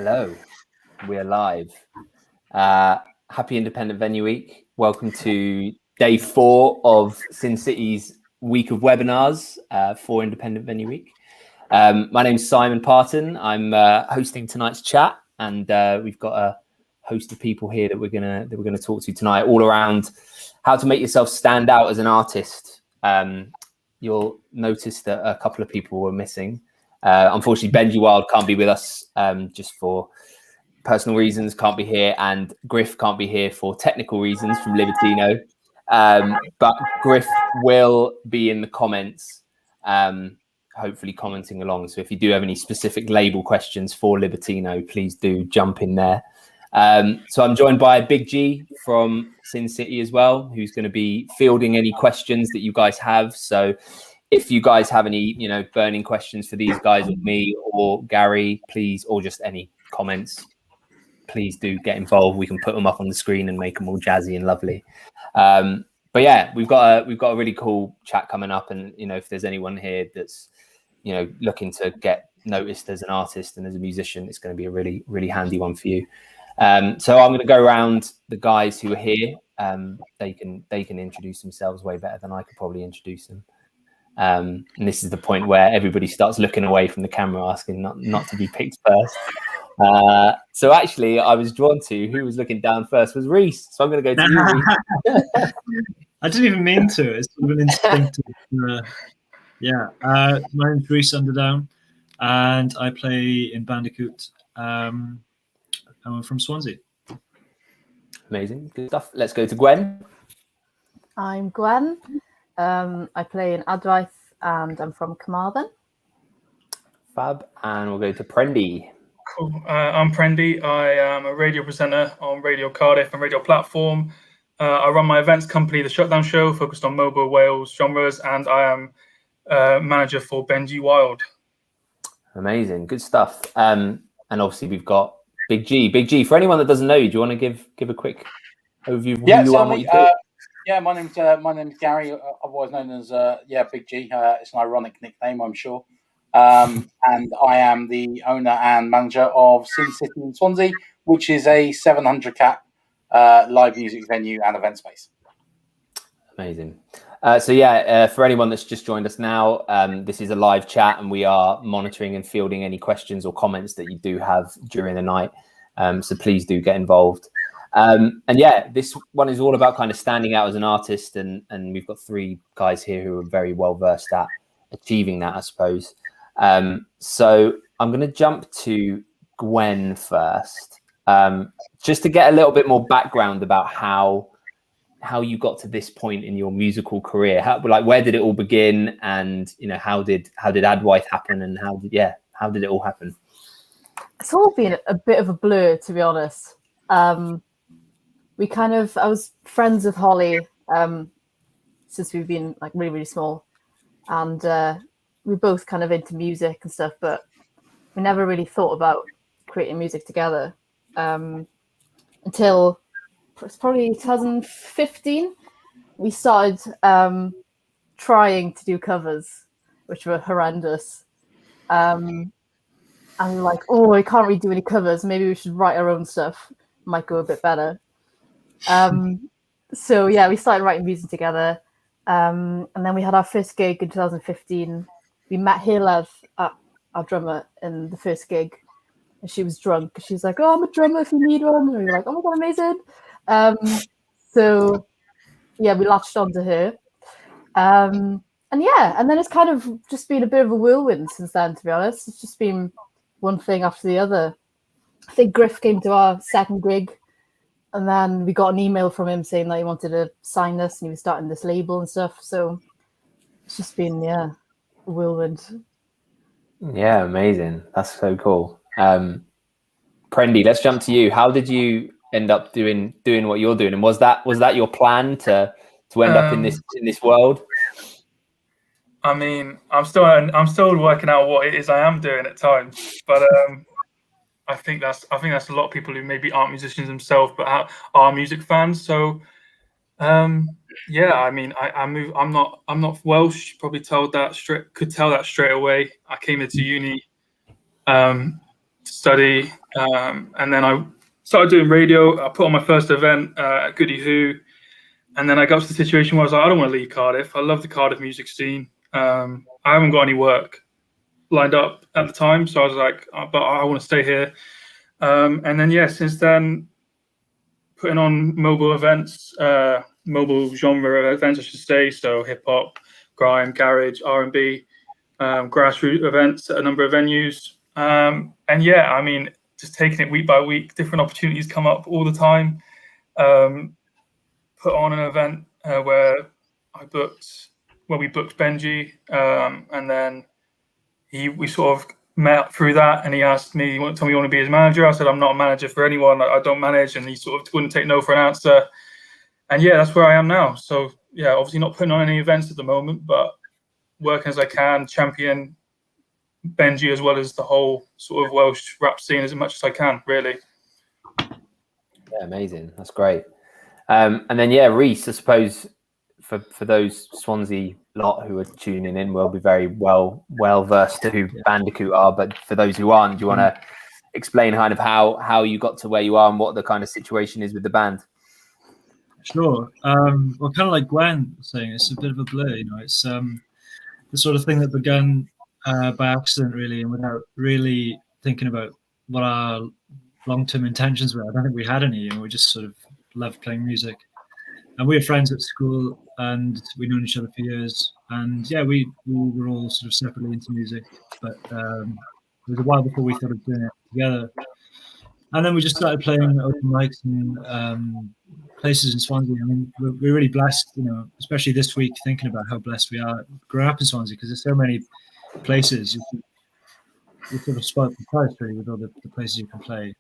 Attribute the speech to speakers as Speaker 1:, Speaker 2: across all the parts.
Speaker 1: Hello, we're live. Happy Independent Venue Week. Welcome to day 4 of Sin City's week of webinars for Independent Venue Week. My name's Simon Parton. I'm hosting tonight's chat, and we've got a host of people here that we're gonna talk to tonight, all around how to make yourself stand out as an artist. You'll notice that a couple of people were missing. Unfortunately, Benji Wild can't be with us just for personal reasons, can't be here, and Griff can't be here for technical reasons from Libertino. But Griff will be in the comments, hopefully commenting along. So if you do have any specific label questions for Libertino, please do jump in there. So I'm joined by Big G from Sin City as well, who's going to be fielding any questions that you guys have. So if you guys have any, burning questions for these guys or me or Gary, please, or just any comments, please do get involved. We can put them up on the screen and make them all jazzy and lovely. But yeah, we've got a really cool chat coming up, and if there's anyone here that's looking to get noticed as an artist and as a musician, it's going to be a really, really handy one for you. So I'm going to go around the guys who are here. They can introduce themselves way better than I could probably introduce them. And this is the point where everybody starts looking away from the camera, asking not to be picked first. So actually, I was drawn to who was looking down first was Reese. So I'm going to go to you, Reese.
Speaker 2: I didn't even mean to. It's sort of an instinctive. My name's Reese Underdown, and I play in Bandicoot. I'm from Swansea.
Speaker 1: Amazing, good stuff. Let's go to Gwen.
Speaker 3: I'm Gwen. I play in Adwaith, and I'm from Carmarthen.
Speaker 1: Fab. And we'll go to Prendy.
Speaker 4: Cool. I'm Prendy. I am a radio presenter on Radio Cardiff and Radio Platform. I run my events company, The Shutdown Show, focused on mobile Wales genres, and I am manager for Benji Wild.
Speaker 1: Amazing, good stuff. And obviously we've got Big G. Big G, for anyone that doesn't know you, do you want to give a quick overview of who you are and what you do?
Speaker 5: My name's Gary, otherwise known as Big G. It's an ironic nickname, I'm sure. And I am the owner and manager of Sin City in Swansea, which is a 700 cap live music venue and event space.
Speaker 1: Amazing. For anyone that's just joined us now, this is a live chat, and we are monitoring and fielding any questions or comments that you do have during the night. So please do get involved. This one is all about kind of standing out as an artist, and we've got 3 guys here who are very well versed at achieving that, I suppose. So I'm going to jump to Gwen first, just to get a little bit more background about how you got to this point in your musical career. Where did it all begin, and how did Adwaith happen, and how did it all happen?
Speaker 3: It's all been a bit of a blur, to be honest. I was friends with Holly since we've been really, really small, and we're both kind of into music and stuff, but we never really thought about creating music together until it's probably 2015. We started trying to do covers, which were horrendous. And we were like, I can't really do any covers. Maybe we should write our own stuff. Might go a bit better. We started writing music together. And then we had our first gig in 2015. We met Hileth, our drummer, in the first gig. And she was drunk. She was like, I'm a drummer if you need one. And we were like, oh my God, amazing. We latched onto her. And then it's kind of just been a bit of a whirlwind since then, to be honest. It's just been one thing after the other. I think Griff came to our second gig, and then we got an email from him saying that he wanted to sign us and he was starting this label and stuff. So it's just been, a whirlwind.
Speaker 1: Yeah, amazing. That's so cool. Prendy, let's jump to you. How did you end up doing what you're doing? And was that your plan to end up in this world?
Speaker 4: I mean, I'm still working out what it is I am doing at times, but I think that's a lot of people who maybe aren't musicians themselves but are music fans. So I mean, I moved. I'm not Welsh. Probably could tell that straight away. I came into uni to study, and then I started doing radio. I put on my first event at Goody Who, and then I got to the situation where I was like, I don't want to leave Cardiff. I love the Cardiff music scene. I haven't got any work lined up at the time, so I was like, but I want to stay here. And then since then, putting on mobile events, mobile genre events, I should say. So hip hop, grime, garage, R&B, grassroots events at a number of venues. And I mean, just taking it week by week, different opportunities come up all the time. Put on an event where we booked Benji, and then we sort of met up through that, and he asked me, "Tell me you want to be his manager?" I said, "I'm not a manager for anyone. I don't manage," and he sort of wouldn't take no for an answer. And that's where I am now. So obviously not putting on any events at the moment, but working as I can, champion Benji as well as the whole sort of Welsh rap scene as much as I can, really.
Speaker 1: Yeah, amazing. That's great. And then Reese, I suppose for those Swansea lot who are tuning in, will be very well versed to who Bandicoot are. But for those who aren't, do you want to explain kind of how you got to where you are and what the kind of situation is with the band?
Speaker 2: Sure. Well, kind of like Gwen was saying, it's a bit of a blur. It's the sort of thing that began by accident, really, and without really thinking about what our long-term intentions were. I don't think we had any. We just sort of loved playing music. And we were friends at school, and we'd known each other for years. And we were all sort of separately into music, but it was a while before we thought of doing it together. And then we just started playing open mics and places in Swansea. I mean, we're really blessed, especially this week, thinking about how blessed we are growing up in Swansea, because there's so many places. You sort of spot the price, really, with all the places you can play.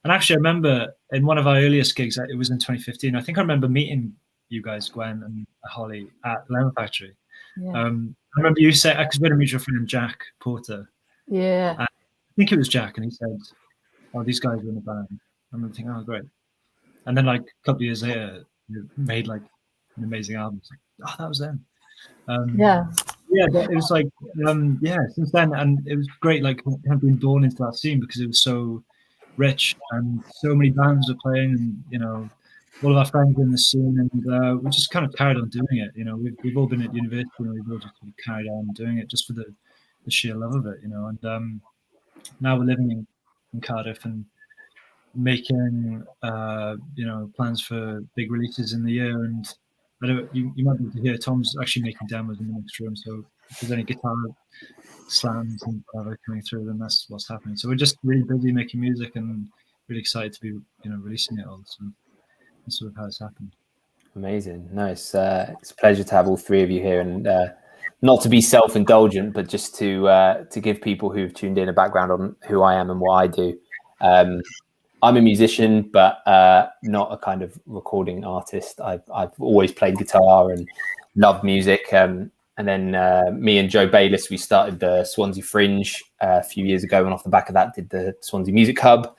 Speaker 2: And actually, I remember in one of our earliest gigs, it was in 2015. I think I remember meeting you guys, Gwen and Holly, at Lemon Factory. Yeah. I remember you said, because we had a mutual friend, Jack Porter.
Speaker 3: Yeah.
Speaker 2: I think it was Jack, and he said, "Oh, these guys were in a band." I remember thinking, "Oh, great." And then, like, a couple of years later, you made like an amazing album. It's like, oh, that was them. It was like, since then, and it was great, like, kind of being born into that scene, because it was so rich and so many bands were playing, and all of our friends were in the scene, and we just kind of carried on doing it. We've all been at university, and we've all just carried on doing it just for the sheer love of it. And now we're living in Cardiff and making plans for big releases in the year. And I know you might be able to hear Tom's actually making demos in the next room, so if there's any guitar slams and whatever coming through, then that's what's happening. So we're just really busy making music and really excited to be releasing it all. So that's sort of how it's happened.
Speaker 1: Amazing. Nice. It's a pleasure to have all three of you here, and not to be self-indulgent, but just to give people who've tuned in a background on who I am and what I do. I'm a musician, but not a kind of recording artist. I've always played guitar and loved music. And then me and Joe Bayliss, we started the Swansea Fringe a few years ago, and off the back of that did the Swansea Music Hub.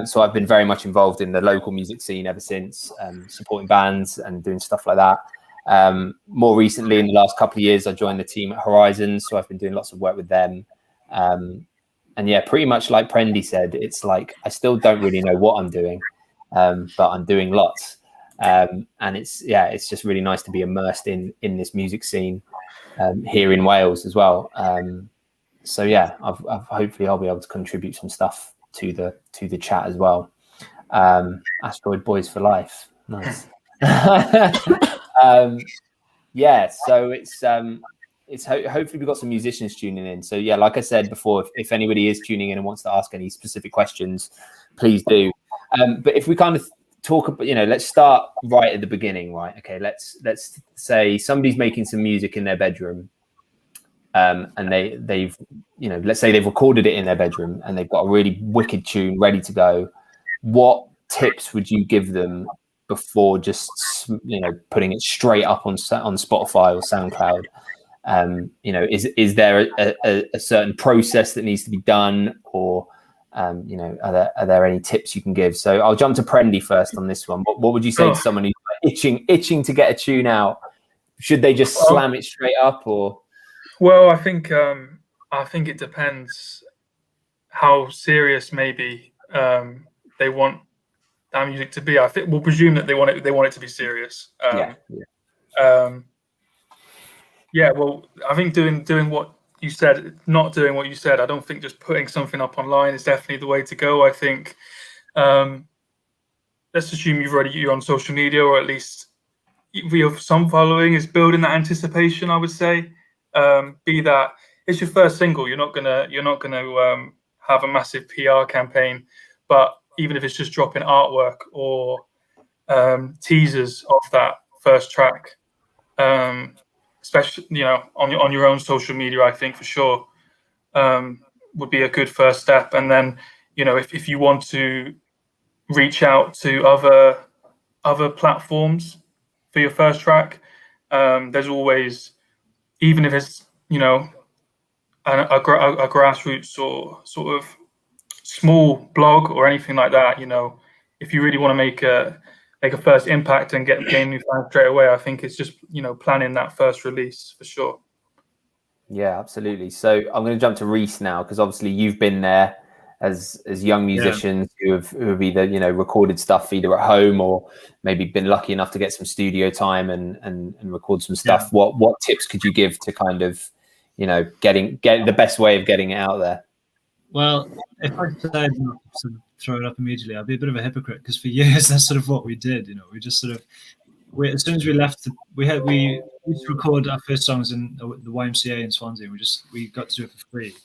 Speaker 1: So I've been very much involved in the local music scene ever since, supporting bands and doing stuff like that. More recently, in the last couple of years, I joined the team at Horizon, so I've been doing lots of work with them. And pretty much like Prendy said, it's like I still don't really know what I'm doing, but I'm doing lots. And it's just really nice to be immersed in this music scene here in Wales as well. I've hopefully I'll be able to contribute some stuff to the chat as well. Asteroid Boys for life, nice. So it's hopefully we've got some musicians tuning in. So like I said before, if anybody is tuning in and wants to ask any specific questions, please do. But if we kind of talk about, let's start right at the beginning, right? Okay, let's say somebody's making some music in their bedroom, and they've let's say they've recorded it in their bedroom and they've got a really wicked tune ready to go. What tips would you give them before just putting it straight up on Spotify or SoundCloud? Is there a certain process that needs to be done, or are there any tips you can give? So I'll jump to Prendy first on this one. What would you say to someone who's itching to get a tune out? Should they just slam it straight up, or?
Speaker 4: Well, I think it depends how serious maybe they want that music to be. I think we'll presume that they want it to be serious. Well, I think doing what you said, not doing what you said. I don't think just putting something up online is definitely the way to go. I think let's assume you're on social media, or at least you have some following, is building that anticipation. I would say, be that it's your first single, you're not gonna have a massive PR campaign, but even if it's just dropping artwork or teasers of that first track, especially on your own social media, I think for sure would be a good first step. And then if you want to reach out to other platforms for your first track, there's always, even if it's a grassroots or sort of small blog or anything like that, if you really want to make a first impact and gain new fans straight away, I think it's just planning that first release for sure.
Speaker 1: Yeah, absolutely. So I'm going to jump to Reese now, because obviously you've been there as young musicians who have either recorded stuff either at home or maybe been lucky enough to get some studio time and record some stuff. What tips could you give to kind of getting the best way of getting it out there?
Speaker 2: Well, if I said not to sort of throw it up immediately, I'd be a bit of a hypocrite, because for years that's sort of what we did. We just sort of, as soon as we left, we used to record our first songs in the YMCA in Swansea. We got to do it for free,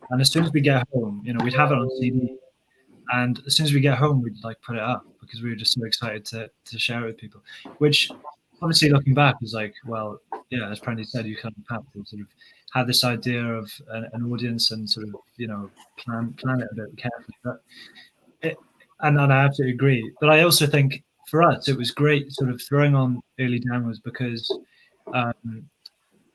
Speaker 2: and as soon as we get home, we'd have it on CD, and as soon as we get home, we'd like put it up, because we were just so excited to share it with people. Which, obviously, looking back, is like, well, yeah, as Prendy said, you kind of have to sort of have this idea of an audience and sort of plan it a bit carefully. But and I absolutely agree. But I also think for us, it was great sort of throwing on early demos, because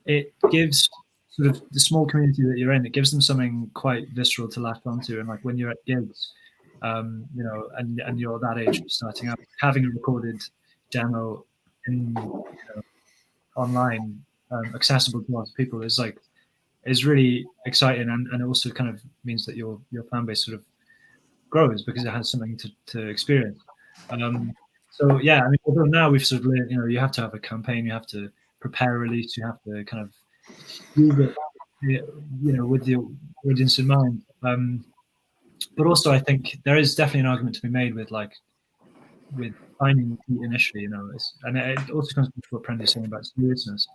Speaker 2: it gives sort of the small community that you're in, it gives them something quite visceral to latch onto. And like when you're at gigs, and you're that age starting out, having a recorded demo online, accessible to lots of people, is really exciting, and it also kind of means that your fan base sort of grows, because it has something to experience. So yeah, I mean, although now we've sort of learned, you have to have a campaign, you have to prepare a release, you have to kind of use it, with the audience in mind. But also, I think there is definitely an argument to be made with finding the initially, and it also comes back to what Prendy was saying about seriousness.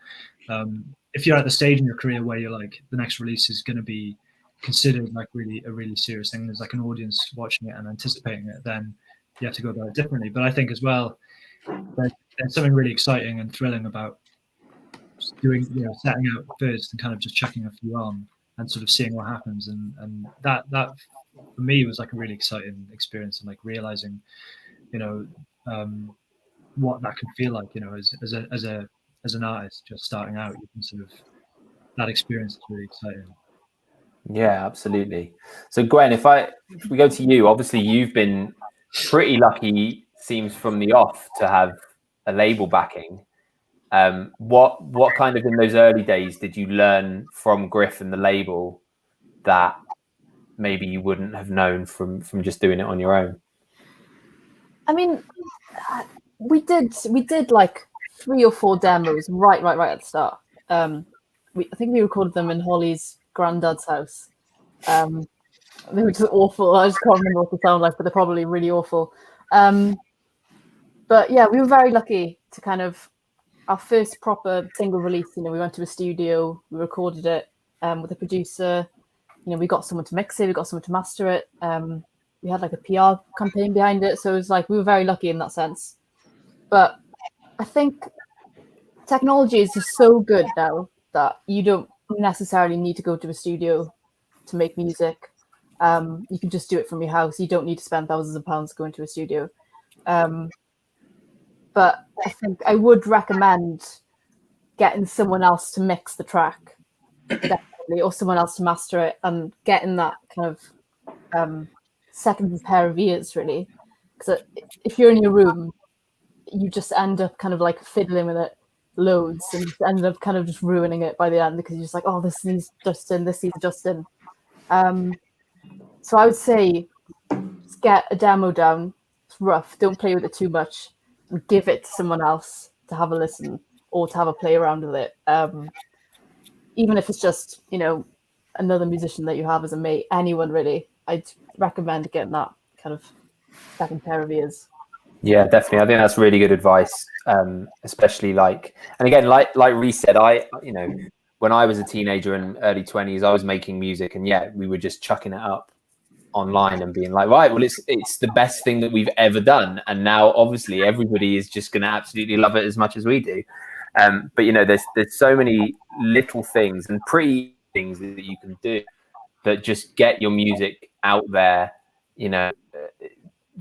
Speaker 2: If you're at the stage in your career where you're like, the next release is going to be considered like really a really serious thing, there's like an audience watching it and anticipating it, then you have to go about it differently. But I think as well, there's something really exciting and thrilling about doing, setting out first and kind of just chucking a few on and sort of seeing what happens, and that for me was like a really exciting experience, and like realizing what that can feel like, as an artist just starting out. You can sort of, that experience is really exciting.
Speaker 1: Yeah, absolutely. So Gwen, if we go to you, obviously you've been pretty lucky, seems from the off, to have a label backing. What kind of, in those early days, did you learn from Griff and the label that maybe you wouldn't have known from just doing it on your own?
Speaker 3: I mean, we did like 3 or 4 demos right at the start. I think we recorded them in Holly's granddad's house. They were just awful. I just can't remember what they sound like, but they're probably really awful. But yeah, we were very lucky to kind of, our first proper single release, we went to a studio, we recorded it with a producer, we got someone to mix it, we got someone to master it. We had like a PR campaign behind it. So it was like, we were very lucky in that sense. But I think technology is just so good now that you don't necessarily need to go to a studio to make music. You can just do it from your house. You don't need to spend thousands of pounds going to a studio. But I think I would recommend getting someone else to mix the track, definitely, or someone else to master it, and getting that kind of second pair of ears, really. Because if you're in your room, you just end up kind of like fiddling with it loads, and just end up kind of just ruining it by the end, because you're just like, oh, this needs Justin, this needs Justin. So I would say just get a demo down. It's rough. Don't play with it too much, and give it to someone else to have a listen or to have a play around with it. Even if it's just, another musician that you have as a mate, anyone really, I'd recommend getting that kind of second pair of ears.
Speaker 1: Yeah, definitely. I think that's really good advice, especially and again, like Reece said, when I was a teenager and early 20s, I was making music, and we were just chucking it up online and being like, right, well, it's the best thing that we've ever done, and now obviously everybody is just going to absolutely love it as much as we do. But there's so many little things and pretty things that you can do that just get your music out there,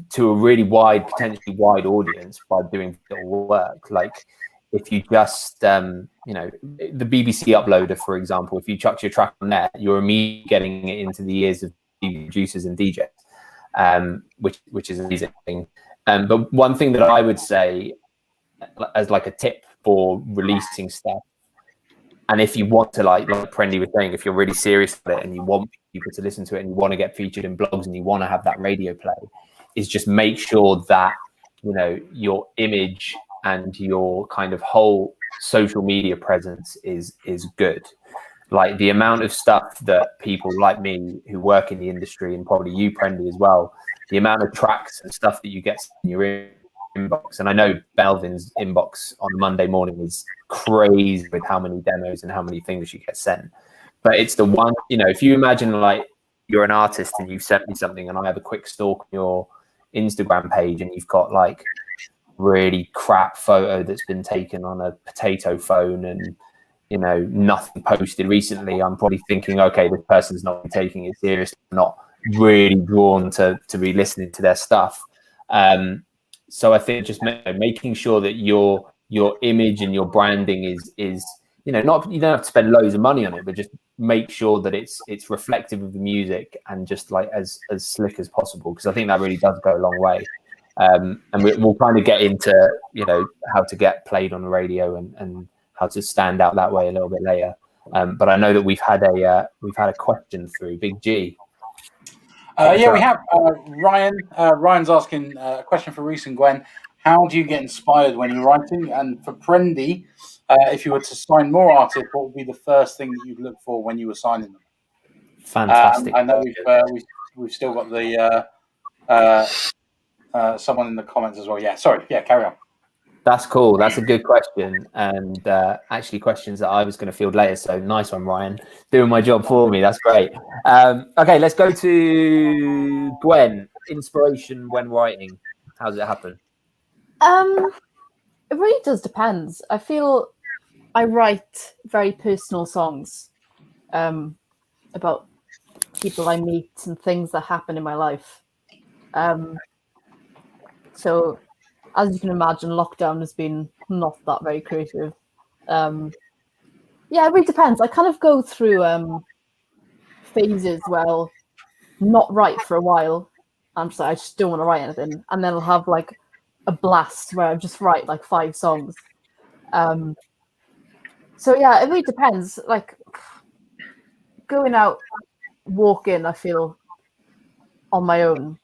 Speaker 1: to a really potentially wide audience by doing little work. Like if you just, the BBC uploader, for example, if you chuck your track on there, you're immediately getting it into the ears of producers and DJs, which is amazing. But one thing that I would say as like a tip for releasing stuff, and if you want to, like Prendy was saying, if you're really serious about it and you want people to listen to it and you want to get featured in blogs and you want to have that radio play, is just make sure that, your image and your kind of whole social media presence is good. Like the amount of stuff that people like me who work in the industry, and probably you, Prendy, as well, the amount of tracks and stuff that you get in your inbox. And I know Belvin's inbox on Monday morning is crazy with how many demos and how many things you get sent. But it's the one, if you imagine like you're an artist and you've sent me something and I have a quick stalk on your Instagram page and you've got like really crap photo that's been taken on a potato phone and nothing posted recently, I'm probably thinking, okay, this person's not taking it seriously, not really drawn to be listening to their stuff. So I think just making sure that your image and your branding is not, you don't have to spend loads of money on it, but just make sure that it's reflective of the music and just like as slick as possible, because I think that really does go a long way. And we'll kind of get into how to get played on the radio and how to stand out that way a little bit later. But I know that we've had a question through Big G.
Speaker 5: We have Ryan. Ryan's asking a question for Reece and Gwen. How do you get inspired when you're writing? And for Prendy, if you were to sign more artists, what would be the first thing that you'd look for when you were signing them?
Speaker 1: Fantastic.
Speaker 5: I know we've still got the someone in the comments as well. Yeah, sorry. Yeah, carry on.
Speaker 1: That's cool. That's a good question, and actually questions that I was going to field later. So nice one, Ryan, doing my job for me. That's great. Okay, let's go to Gwen. Inspiration when writing. How does it happen?
Speaker 3: It really does depend. I feel I write very personal songs about people I meet and things that happen in my life. So, as you can imagine, lockdown has been not that very creative. It really depends. I kind of go through phases where I'll not write for a while. I'm just like, I just don't want to write anything. And then I'll have like a blast where I just write like 5 songs. It really depends. Like going out walking, I feel on my own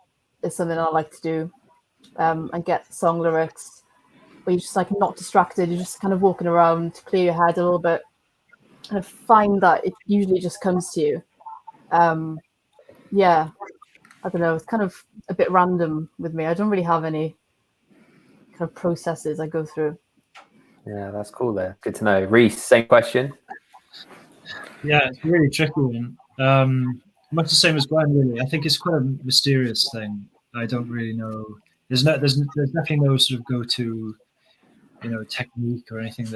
Speaker 3: is something I like to do. And get song lyrics where you're just like not distracted, you're just kind of walking around to clear your head a little bit, and I find that it usually just comes to you. I don't know, it's kind of a bit random with me. I don't really have any kind of processes I go through.
Speaker 1: Yeah, that's cool there. Good to know. Reece, same question.
Speaker 2: Yeah, it's really tricky. Much the same as Gwen, really. I think it's quite a mysterious thing. I don't really know. There's definitely no sort of go-to, technique or anything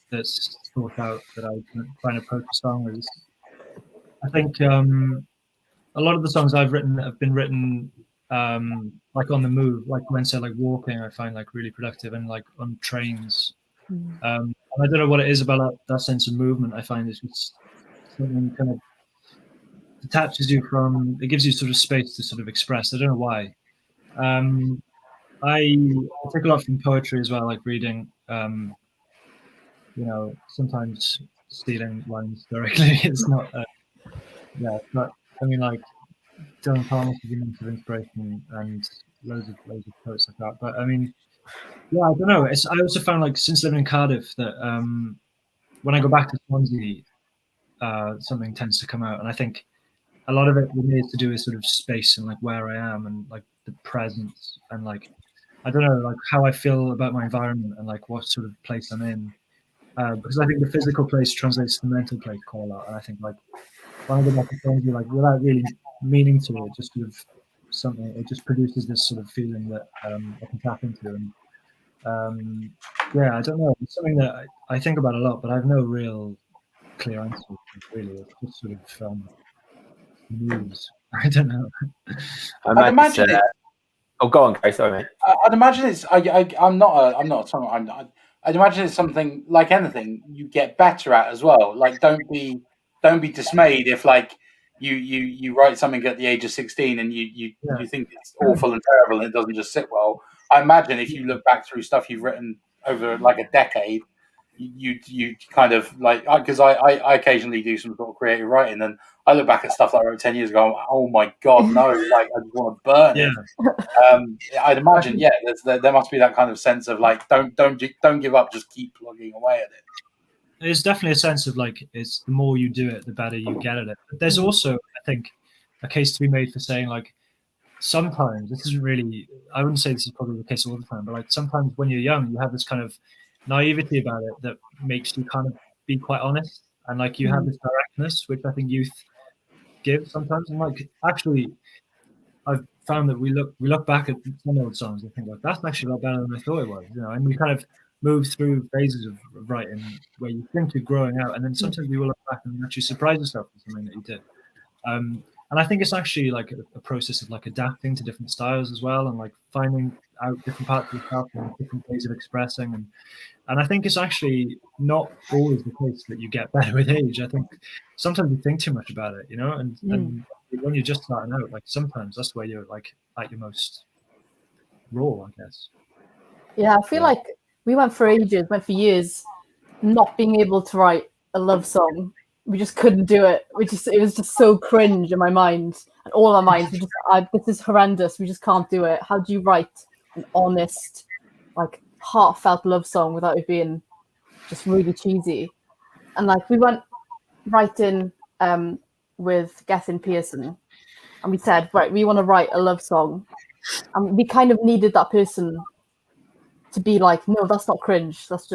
Speaker 2: that's thought out that I try and approach a song with. I think a lot of the songs I've written have been written like on the move, like when said like walking. I find like really productive, and like on trains. And I don't know what it is about that sense of movement. I find it's just something kind of detaches you from. It gives you sort of space to sort of express. I don't know why. I take a lot from poetry as well, like reading, sometimes stealing lines directly. It's not, but I mean, like Dylan Thomas is a massive inspiration, and loads of poets like that. But I mean, yeah, I don't know. I also found, like, since living in Cardiff, that when I go back to Swansea, something tends to come out, and I think a lot of it with me is to do with sort of space and like where I am and like the presence and like, I don't know, like how I feel about my environment and like what sort of place I'm in. Because I think the physical place translates to the mental place quite a lot. And I think, like, when I go back to Swansea, like, without really meaning to it, just sort of something, it just produces this sort of feeling that I can tap into. And yeah, I don't know. It's something that I think about a lot, but I have no real clear answer, really. It's just sort of moves. I don't know.
Speaker 5: I'd imagine it.
Speaker 1: Oh, go on, Gary. Sorry, mate.
Speaker 5: I'd imagine it's. I'm not a songwriter. I'd imagine it's something like anything you get better at as well. Like, don't be dismayed if, like, you write something at the age of 16 and you think it's awful and terrible and it doesn't just sit well. I imagine if you look back through stuff you've written over like a decade, you kind of like, because I occasionally do some sort of creative writing, and I look back at stuff that I wrote 10 years ago. Oh my god, no! Like, I just want to burn it. I'd imagine, there must be that kind of sense of like, don't give up, just keep plugging away at it.
Speaker 2: There's definitely a sense of like, it's the more you do it, the better you get at it. But there's also, I think, a case to be made for saying, like, sometimes this isn't really, I wouldn't say this is probably the case all the time, but like sometimes when you're young, you have this kind of naivety about it that makes you kind of be quite honest, and like you have this directness, which I think youth give sometimes. And like, actually, I've found that we look back at some old songs and think, like, that's actually a lot better than I thought it was, you know. And we kind of move through phases of writing where you think you're growing out, and then sometimes you will look back and actually surprise yourself with something that you did. And I think it's actually like a process of like adapting to different styles as well, and like finding out different parts of yourself and different ways of expressing. And I think it's actually not always the case that you get better with age. I think sometimes you think too much about it, you know, and when you're just starting out, like, sometimes that's where you're like at your most raw, I guess.
Speaker 3: Yeah, I feel like we went for years not being able to write a love song. We just couldn't do it. It was just so cringe in my mind, and all our minds were just, this is horrendous. We just can't do it. How do you write an honest, like, heartfelt love song without it being just really cheesy? And like, we went writing with Gethin Pearson, and we said, right, we want to write a love song, and we kind of needed that person to be like, no, that's not cringe. That's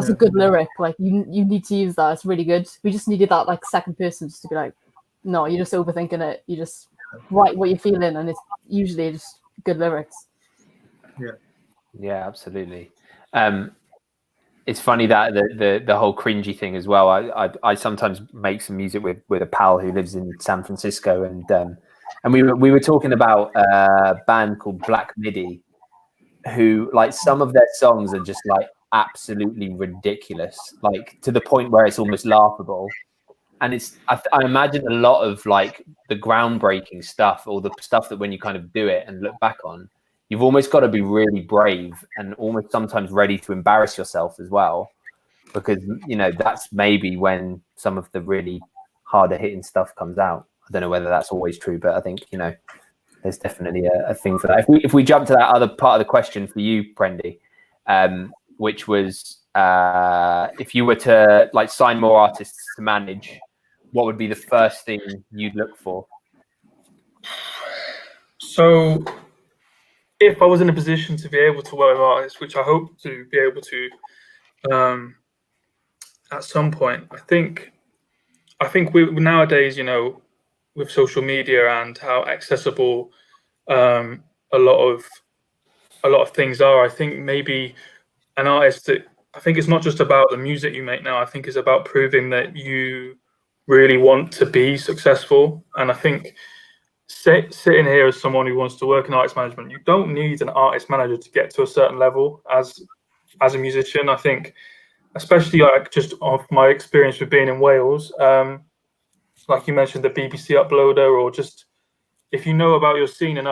Speaker 3: a good lyric. Like, you need to use that. It's really good. We just needed that, like, second person just to be like, no, you're just overthinking it. You just write what you're feeling, and it's usually just good lyrics.
Speaker 1: Yeah, absolutely. It's funny that the whole cringy thing as well. I sometimes make some music with a pal who lives in San Francisco, and we were talking about a band called Black Midi, who, like, some of their songs are just like absolutely ridiculous, like to the point where it's almost laughable. And I imagine a lot of like the groundbreaking stuff, or the stuff that when you kind of do it and look back on, you've almost got to be really brave and almost sometimes ready to embarrass yourself as well, because, you know, that's maybe when some of the really harder hitting stuff comes out. I don't know whether that's always true, but I think, you know, there's definitely a thing for that. If we jump to that other part of the question for you, Prendy, which was if you were to like sign more artists to manage, what would be the first thing you'd look for?
Speaker 4: So if I was in a position to be able to work with artists, which I hope to be able to at some point, I think we nowadays, you know, with social media and how accessible a lot of things are, I think maybe an artist that, I think it's not just about the music you make now. I think it's about proving that you really want to be successful. And I think sitting here as someone who wants to work in artist management, you don't need an artist manager to get to a certain level as a musician. I think, especially like just off my experience with being in Wales, like you mentioned, the BBC Uploader, or just if you know about your scene and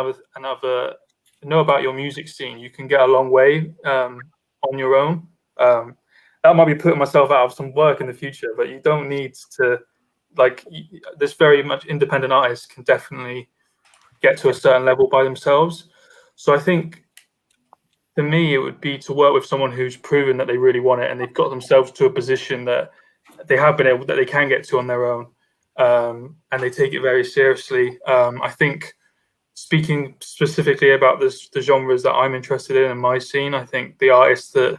Speaker 4: know about your music scene, you can get a long way on your own. That might be putting myself out of some work in the future, but you don't need to like this very much independent artists can definitely get to a certain level by themselves. So I think for me, it would be to work with someone who's proven that they really want it and they've got themselves to a position that they have been able, that they can get to on their own, and they take it very seriously. I think speaking specifically about the genres that I'm interested in my scene, I think the artists that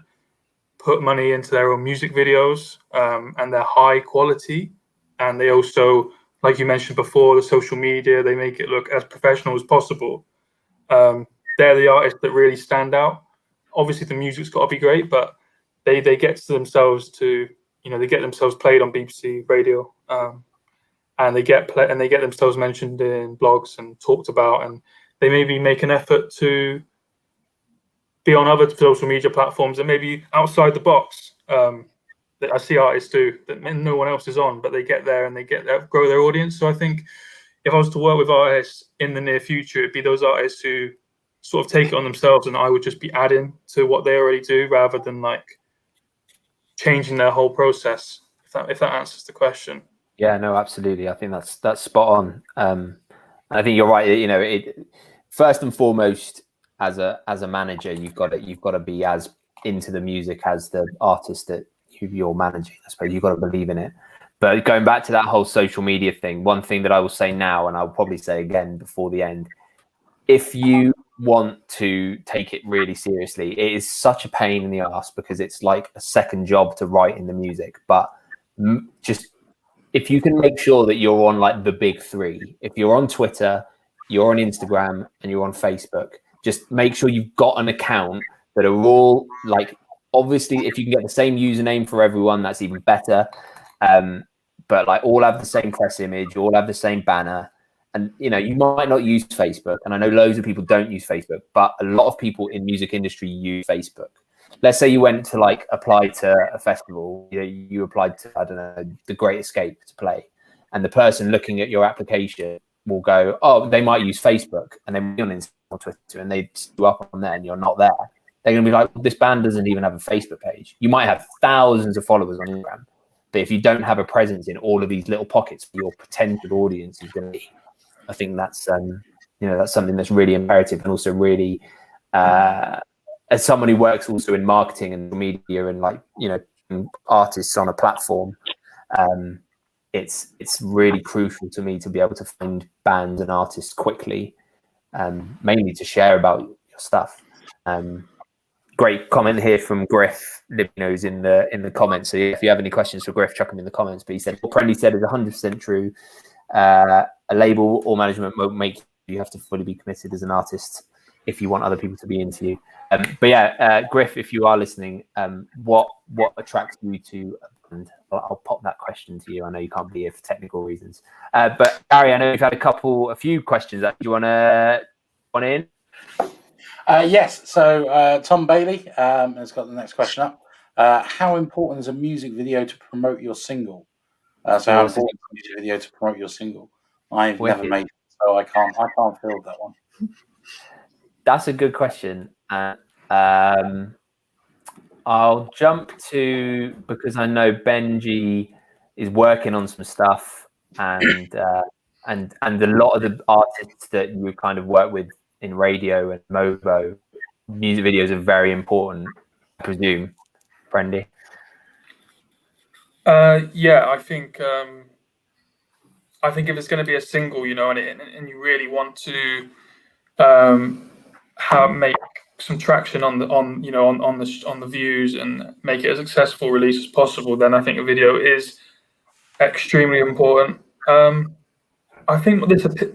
Speaker 4: put money into their own music videos, and they're high quality, and they also, like you mentioned before, the social media, they make it look as professional as possible. They're the artists that really stand out. Obviously, the music's got to be great, but they get to themselves to, they get themselves played on BBC radio, and they get themselves mentioned in blogs and talked about, and they maybe make an effort to be on other social media platforms and maybe outside the box. That I see artists do that no one else is on, but they get there and they grow their audience. So I think if I was to work with artists in the near future, it'd be those artists who sort of take it on themselves, and I would just be adding to what they already do rather than like changing their whole process. If that answers the question.
Speaker 1: Yeah, no, absolutely. I think that's spot on. I think you're right. First and foremost, as a manager, you've got to be as into the music as the artist that you're managing. I suppose you've got to believe in it. But going back to that whole social media thing, one thing that I will say now, and I'll probably say again before the end, if you want to take it really seriously, it is such a pain in the ass because it's like a second job to write in the music. But just if you can make sure that you're on like the big three, if you're on Twitter, you're on Instagram, and you're on Facebook, just make sure you've got an account that are all like, obviously, if you can get the same username for everyone, that's even better. But like all have the same press image, all have the same banner. And, you might not use Facebook. And I know loads of people don't use Facebook, but a lot of people in music industry use Facebook. Let's say you went to like apply to a festival, you applied to, I don't know, The Great Escape to play. And the person looking at your application will go, oh, they might use Facebook. And then you're on Instagram or Twitter and they do up on there and you're not there. They're going to be like, this band doesn't even have a Facebook page. You might have thousands of followers on Instagram, but if you don't have a presence in all of these little pockets where your potential audience is going to be, I think that's that's something that's really imperative, and also really, as someone who works also in marketing and media and like artists on a platform, it's really crucial to me to be able to find bands and artists quickly, mainly to share about your stuff. Great comment here from Griff Libino's in the comments. So if you have any questions for Griff, chuck them in the comments. But he said what Prendy said is 100% true. A label or management won't make you have to fully be committed as an artist if you want other people to be into you. But yeah, Griff, if you are listening, what attracts you to a band? I'll pop that question to you. I know you can't be here for technical reasons. But Gary, I know you've had a few questions. Do you want in?
Speaker 5: Yes. So Tom Bailey has got the next question up. How important is a music video to promote your single? How important is a music video to promote your single? I've never made it, so I can't field that one.
Speaker 1: That's a good question. I'll jump to, because I know Benji is working on some stuff, and a lot of the artists that you kind of work with in radio and Movo, music videos are very important, I presume. Prendy?
Speaker 4: Yeah, I think if it's going to be a single, and you really want to make some traction on the views and make it a successful release as possible, then I think a video is extremely important. I think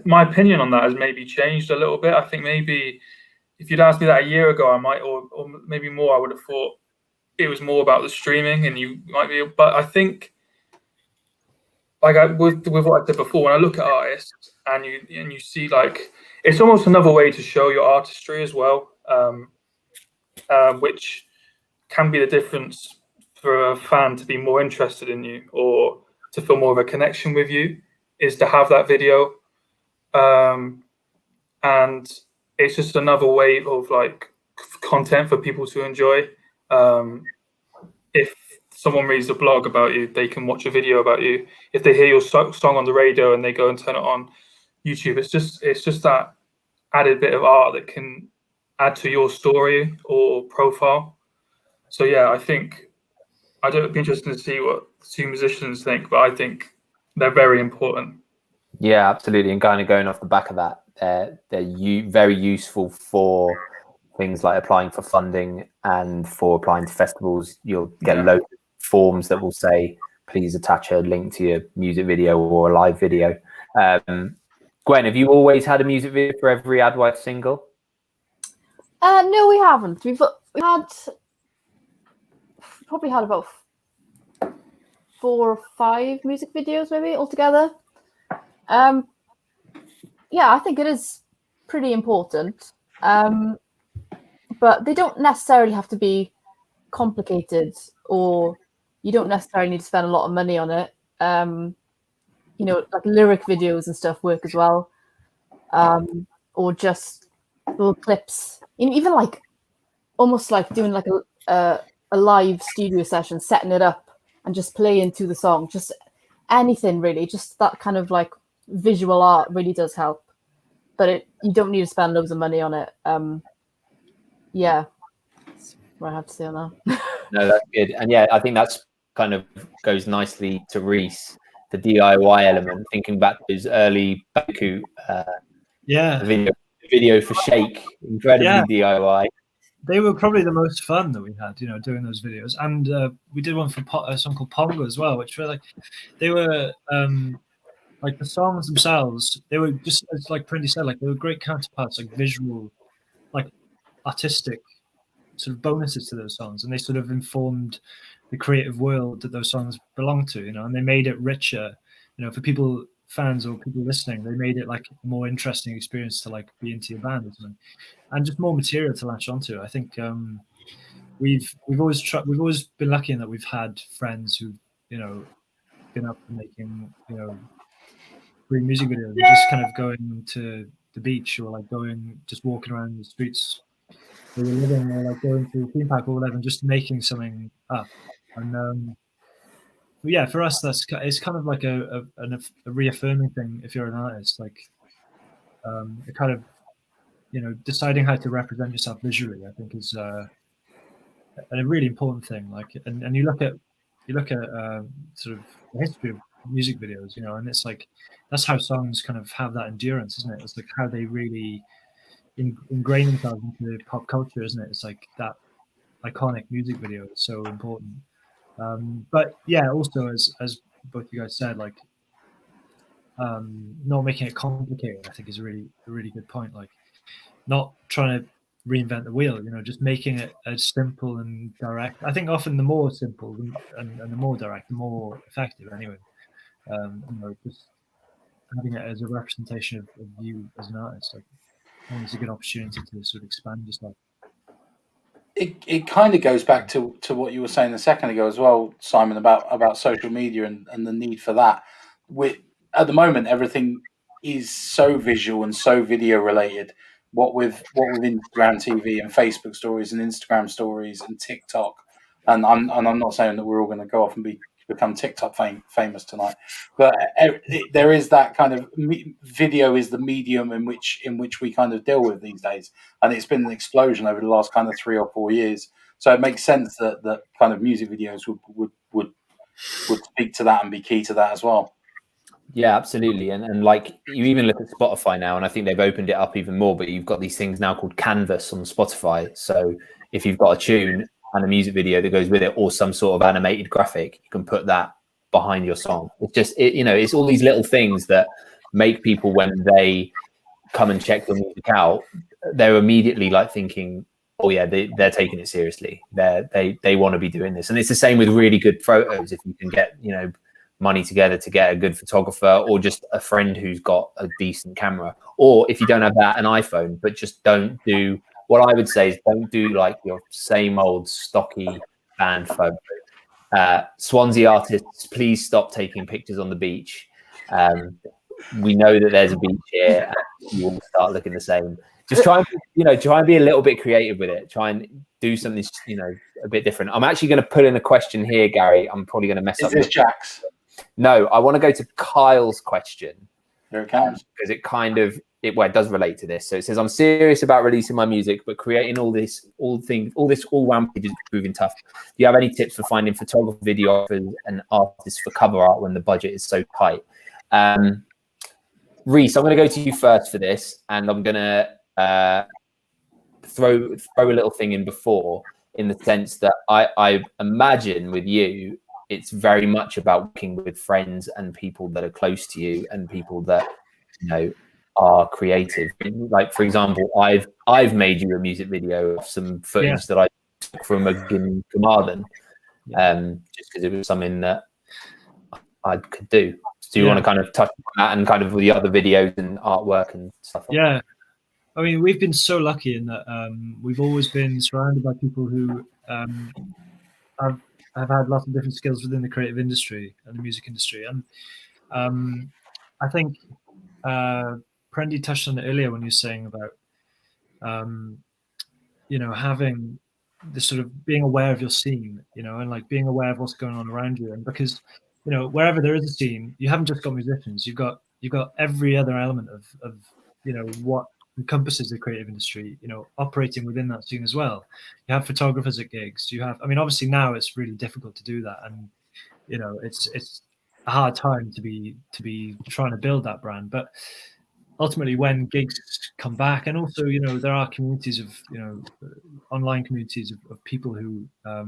Speaker 4: my opinion on that has maybe changed a little bit. I think maybe if you'd asked me that a year ago, I might, or maybe more, I would have thought it was more about the streaming, and you might be. But I think, with what I said before, when I look at artists and you see like it's almost another way to show your artistry as well, which can be the difference for a fan to be more interested in you or to feel more of a connection with you, is to have that video, and it's just another way of like content for people to enjoy. If someone reads a blog about you, they can watch a video about you. If they hear your song on the radio and they go and turn it on YouTube, it's just that added bit of art that can add to your story or profile. So yeah, I think I'd be interested to see what two musicians think, but I think they're very important.
Speaker 1: Yeah, absolutely. And kind of going off the back of that, they're very useful for things like applying for funding and for applying to festivals. You'll get loads of forms that will say, please attach a link to your music video or a live video. Gwen, have you always had a music video for every Adwife single?
Speaker 3: No, we haven't. We've probably had about 4 or 5 music videos maybe altogether. Yeah, I think it is pretty important. But they don't necessarily have to be complicated, or you don't necessarily need to spend a lot of money on it. You know, like lyric videos and stuff work as well. Or just little clips. You know, even like almost like doing like a live studio session, setting it up and just playing to the song. Just anything really. Just that kind of like visual art really does help. But you don't need to spend loads of money on it. Yeah, that's what I have to say on that.
Speaker 1: No, that's good. And yeah, I think that's kind of goes nicely to Reese, the DIY element, thinking back to his early Baku video for Shake, incredibly DIY.
Speaker 2: They were probably the most fun that we had, you know, doing those videos. And we did one for a song called Pongo as well, which were like, they were like the songs themselves, they were just, as like Prendy said, like they were great counterparts, like visual, like artistic sort of bonuses to those songs, and they sort of informed the creative world that those songs belong to, you know, and they made it richer, you know, for people, fans or people listening. They made it like a more interesting experience to like be into your band or something, and just more material to latch onto. I think we've always been lucky in that we've had friends who, you know, been up for making, you know, free music videos, just kind of going to the beach or like just walking around the streets where you're living, or like going to a theme park or whatever, and just making something up. And yeah, for us, it's kind of like a reaffirming thing. If you're an artist, like it kind of, you know, deciding how to represent yourself visually, I think is a really important thing. Like, and you look at sort of the history of music videos, you know, and it's like that's how songs kind of have that endurance, isn't it? It's like how they really ingrain themselves into pop culture, isn't it? It's like that iconic music video is so important. But yeah, also as both you guys said, like not making it complicated, I think is a really good point. Like not trying to reinvent the wheel, you know, just making it as simple and direct. I think often the more simple and the more direct, the more effective anyway. You know, just having it as a representation of you as an artist, like I think it's a good opportunity to sort of expand yourself.
Speaker 5: It kind of goes back to what you were saying a second ago as well, Simon, about social media and the need for that. At the moment, everything is so visual and so video related. What with Instagram TV and Facebook stories and Instagram stories and TikTok, and I'm not saying that we're all going to go off and become TikTok famous tonight, but there is that kind of video is the medium in which we kind of deal with these days, and it's been an explosion over the last kind of 3 or 4 years. So it makes sense that kind of music videos would speak to that and be key to that as well.
Speaker 1: Yeah, absolutely. And like you even look at Spotify now, and I think they've opened it up even more, but you've got these things now called Canvas on Spotify. So if you've got a tune and a music video that goes with it, or some sort of animated graphic, you can put that behind your song. It's just, you know, it's all these little things that make people, when they come and check the music out, they're immediately like thinking, oh yeah, they're taking it seriously. They want to be doing this. And it's the same with really good photos. If you can get, you know, money together to get a good photographer, or just a friend who's got a decent camera, or if you don't have that, an iPhone, but just don't do, what I would say is don't do like your same old stocky band photo. Swansea artists, please stop taking pictures on the beach. We know that there's a beach here and you all start looking the same. Just try and be a little bit creative with it. Try and do something, a bit different. I'm actually going to put in a question here, Gary. I'm probably going to mess up.
Speaker 5: Is this Jack's?
Speaker 1: No, I want to go to Kyle's question.
Speaker 5: Here it comes.
Speaker 1: Because it does relate to this. So it says, I'm serious about releasing my music, but creating all this all-round page is proving tough. Do you have any tips for finding photographers, videographers, and artists for cover art when the budget is so tight? Reese, I'm going to go to you first for this, and I'm going to throw a little thing in before, in the sense that I imagine with you, it's very much about working with friends and people that are close to you and people that are creative. Like, for example, I've made you a music video of some footage that I took from a gig in Carmarthen, just because it was something that I could do. So you want to kind of touch on that and kind of the other videos and artwork and stuff like that?
Speaker 2: I mean, we've been so lucky in that we've always been surrounded by people who have had lots of different skills within the creative industry and the music industry. And I think Prendy touched on it earlier when he was saying about, having this sort of being aware of your scene, and like being aware of what's going on around you. And because, wherever there is a scene, you haven't just got musicians, you've got every other element of what encompasses the creative industry, operating within that scene as well. You have photographers at gigs. Obviously now it's really difficult to do that, and it's a hard time to be trying to build that brand. But ultimately, when gigs come back, and also there are communities of online communities of people who are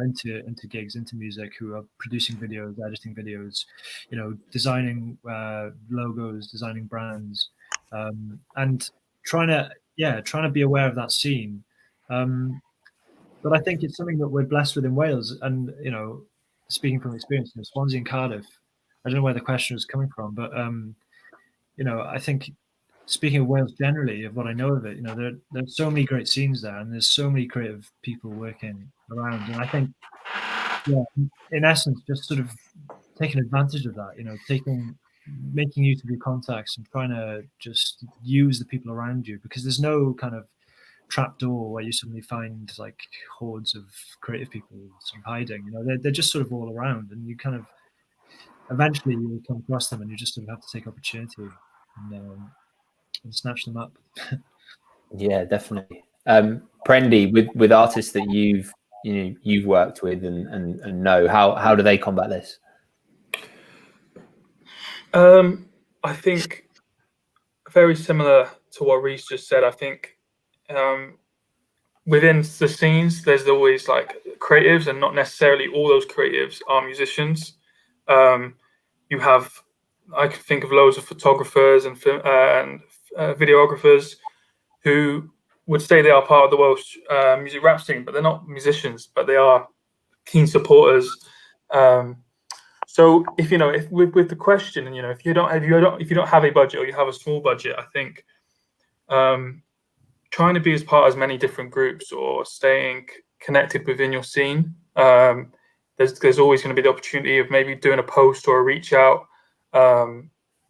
Speaker 2: into gigs, into music, who are producing videos, editing videos, designing logos, designing brands, and trying to be aware of that scene. But I think it's something that we're blessed with in Wales, and speaking from experience, Swansea and Cardiff, I don't know where the question was coming from, but I think, speaking of Wales generally, of what I know of it, there's so many great scenes there, and there's so many creative people working around. And I think, in essence, just sort of taking advantage of that, making use of your contacts and trying to just use the people around you, because there's no kind of trap door where you suddenly find like hordes of creative people sort of hiding. They're just sort of all around, and you kind of eventually you come across them, and you just sort of have to take opportunity and snatch them up.
Speaker 1: Yeah, definitely. Prendy, with artists that you've worked with and know, how do they combat this?
Speaker 4: I think very similar to what Reese just said. I think within the scenes, there's always like creatives, and not necessarily all those creatives are musicians. I can think of loads of photographers and videographers who would say they are part of the Welsh music rap scene, but they're not musicians, but they are keen supporters. So if with the question, and if you don't have a budget, or you have a small budget, I think trying to be as part of as many different groups, or staying connected within your scene. There's always going to be the opportunity of maybe doing a post or a reach out.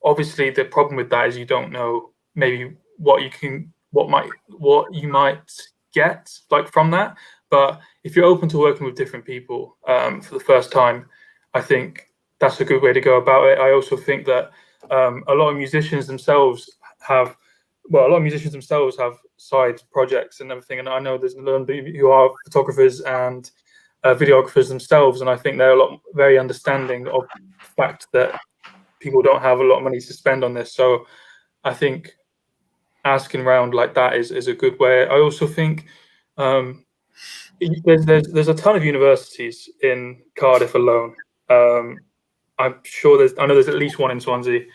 Speaker 4: Obviously, the problem with that is you don't know maybe what you might get like from that. But if you're open to working with different people for the first time, I think that's a good way to go about it. I also think that a lot of musicians themselves have side projects and everything. And I know there's a lot of people who are photographers and videographers themselves, and I think they're very understanding of the fact that people don't have a lot of money to spend on this. So I think asking around like that is a good way. I also think there's a ton of universities in Cardiff alone. I'm sure I know there's at least one in Swansea.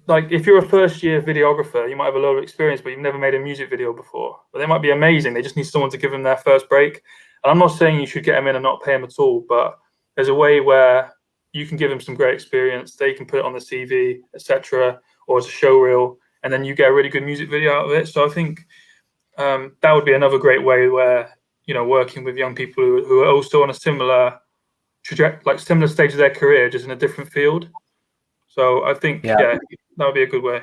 Speaker 4: Like if you're a first year videographer, you might have a lot of experience, but you've never made a music video before. But they might be amazing. They just need someone to give them their first break. And I'm not saying you should get them in and not pay them at all, but there's a way where you can give them some great experience. They can put it on the CV, etc., or as a show reel, and then you get a really good music video out of it. So I think that would be another great way where, working with young people who are also on a similar similar stage of their career, just in a different field. So I think that would be a good way.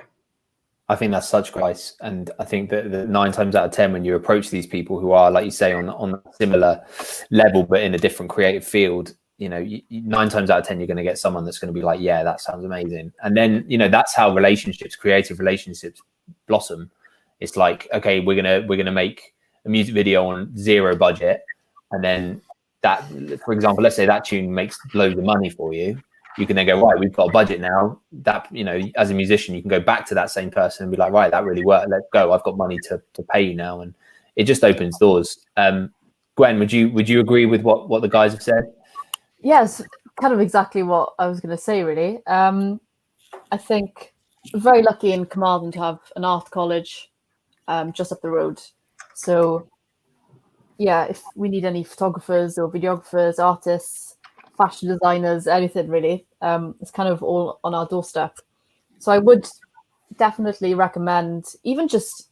Speaker 1: I think that's such advice, and I think that 9 times out of 10, when you approach these people who are, like you say, on a similar level but in a different creative field, 9 times out of 10 you're going to get someone that's going to be like, yeah, that sounds amazing. And then that's how creative relationships blossom. It's like, okay, we're gonna make a music video on 0 budget, and then that, for example, let's say that tune makes loads of money for you. You can then go, right, we've got a budget now. That, as a musician, you can go back to that same person and be like, right, that really worked. Let's go. I've got money to pay you now, and it just opens doors. Gwen, would you agree with what the guys have said?
Speaker 3: Yes, kind of exactly what I was going to say, really. I think we're very lucky in Carmarthen to have an art college just up the road. So, yeah, if we need any photographers or videographers, artists, fashion designers, anything really, it's kind of all on our doorstep. So I would definitely recommend even just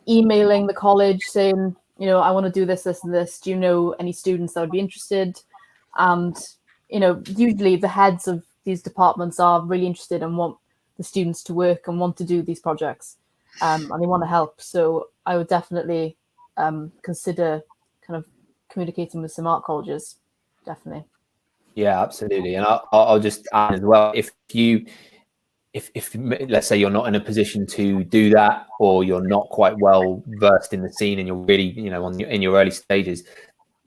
Speaker 3: emailing the college saying, I want to do this, this, and this. Do you know any students that would be interested? And, usually the heads of these departments are really interested and want the students to work and want to do these projects, and they want to help. So I would definitely consider kind of communicating with some art colleges, definitely.
Speaker 1: Yeah, absolutely. And I'll just add as well, if let's say you're not in a position to do that, or you're not quite well versed in the scene and you're really, in your early stages,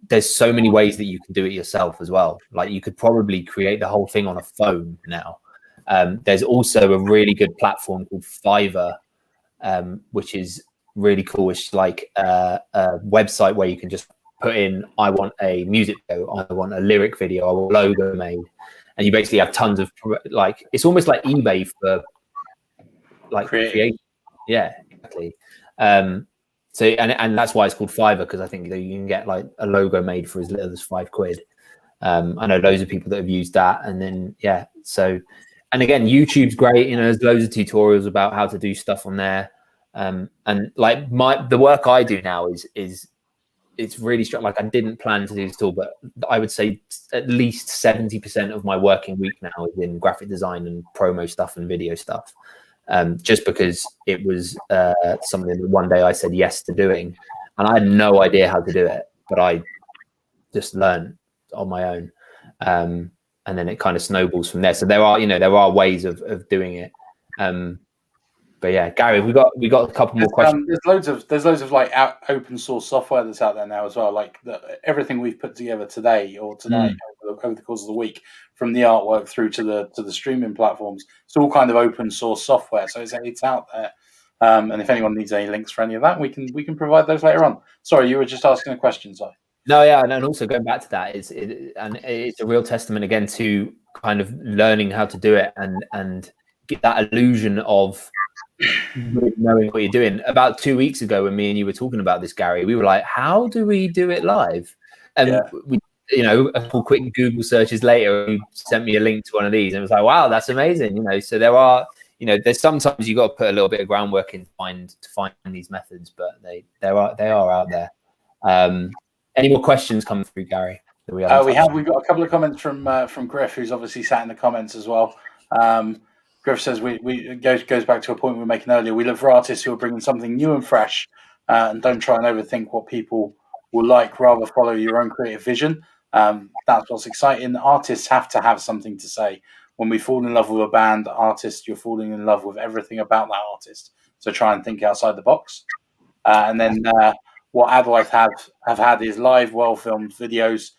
Speaker 1: there's so many ways that you can do it yourself as well. Like, you could probably create the whole thing on a phone now. There's also a really good platform called Fiverr, which is really cool. It's like a website where you can just put in, I want a music video, I want a lyric video, I want a logo made, and you basically have tons of, like, it's almost like eBay for like creation. Yeah, exactly. So and that's why it's called Fiverr, because I think that you can get like a logo made for as little as £5. I know loads of people that have used that, and then so, and again, YouTube's great. There's loads of tutorials about how to do stuff on there, and like the work I do now is it's really like, I didn't plan to do this at all, but I would say at least 70% of my working week now is in graphic design and promo stuff and video stuff. Just because it was something that one day I said yes to doing, and I had no idea how to do it, but I just learned on my own, and then it kind of snowballs from there. So there are ways of doing it. But yeah, Gary, we got a couple more questions.
Speaker 5: There's loads of like open source software that's out there now as well. Like everything we've put together today or tonight over the course of the week, from the artwork through to the streaming platforms, it's all kind of open source software. So it's out there. And if anyone needs any links for any of that, we can provide those later on. Sorry, you were just asking a question, sorry.
Speaker 1: No, yeah, and also going back to that, it's a real testament again to kind of learning how to do it and get that illusion of knowing what you're doing. About 2 weeks ago, when me and you were talking about this, Gary, we were like, how do we do it live? And we, a couple quick Google searches later, you sent me a link to one of these, and it was like, wow, that's amazing. So there are, there's sometimes you got to put a little bit of groundwork in to find these methods, but they are out there. Any more questions coming through, Gary?
Speaker 5: We've got a couple of comments from Griff, who's obviously sat in the comments as well. Griff says goes back to a point we were making earlier. We look for artists who are bringing something new and fresh, and don't try and overthink what people will like. Rather follow your own creative vision. That's what's exciting. Artists have to have something to say. When we fall in love with a band artist, you're falling in love with everything about that artist. So try and think outside the box. And then what Adlife have had is live, well-filmed videos,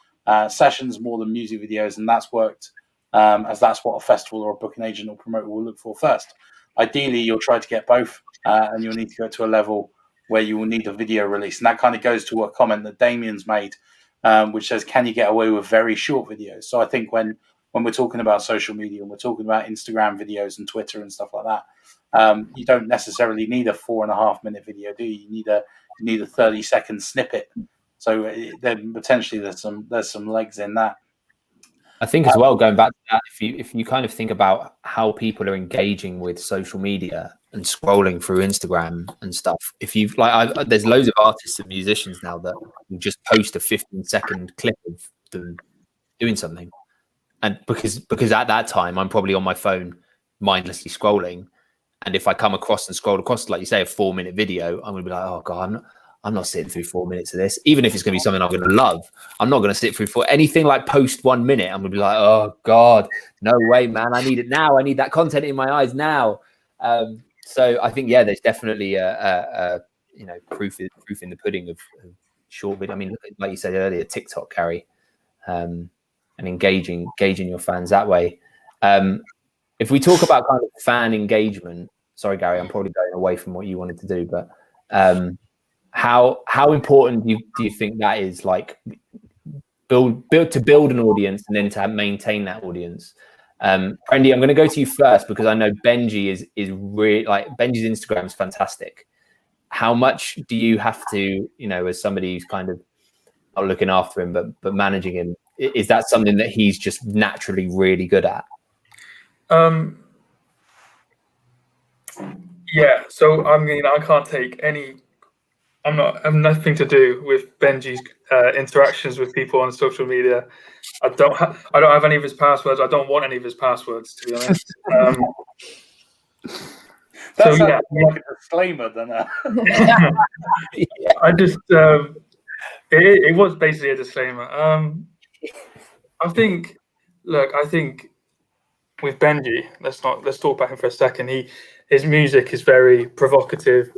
Speaker 5: sessions more than music videos, and that's worked. As that's what a festival or a booking agent or promoter will look for first. Ideally, you'll try to get both, and you'll need to go to a level where you will need a video release. And that kind of goes to a comment that Damien's made, which says, can you get away with very short videos? So I think when we're talking about social media and we're talking about Instagram videos and Twitter and stuff like that, you don't necessarily need a 4.5 minute video, do you? You need a 30-second snippet. So then potentially there's some legs in that.
Speaker 1: I think as well, going back to that, if you kind of think about how people are engaging with social media and scrolling through Instagram and stuff, if you've there's loads of artists and musicians now that will just post a 15-second clip of them doing something, and because at that time I'm probably on my phone mindlessly scrolling, And if I come across and scroll across, like you say, a 4-minute video, I'm gonna be like, oh god, I'm not sitting through 4 minutes of this. Even if it's gonna be something I'm gonna love, I'm not gonna sit through for anything like post 1 minute. I'm gonna be like, oh god, no way, man. I need it now. I need that content in my eyes now. So I think, yeah, there's definitely a proof in the pudding of short video. I mean, like you said earlier, TikTok, Gary, and engaging your fans that way. If we talk about kind of fan engagement, sorry, Gary, I'm probably going away from what you wanted to do, but how important do you think that is? Like build an audience and then to maintain that audience. Prendy, I'm going to go to you first because I know Benji is really, like, Benji's Instagram is fantastic. How much do you have to, as somebody who's kind of not looking after him but managing him, is that something that he's just naturally really good at?
Speaker 4: Yeah. So I mean, I can't take any. I have nothing to do with Benji's interactions with people on social media. I don't have any of his passwords. I don't want any of his passwords, to be honest.
Speaker 5: That's like a disclaimer, then.
Speaker 4: I just it was basically a disclaimer. I think with Benji, let's talk about him for a second. His music is very provocative,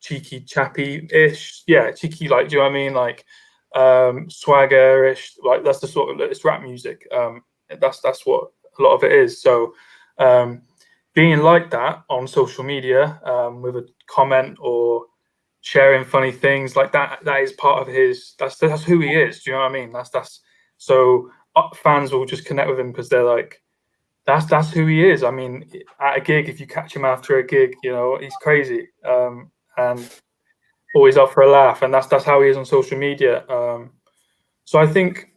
Speaker 4: cheeky, chappy-ish. Yeah, cheeky, like, do you know what I mean? Like swagger-ish. Like that's the sort of, it's rap music. That's what a lot of it is. So being like that on social media, with a comment or sharing funny things like that is part of his. That's who he is. Do you know what I mean? That's so fans will just connect with him because they're like, that's who he is. I mean, at a gig, if you catch him after a gig, he's crazy and always up for a laugh, and that's how he is on social media. So I think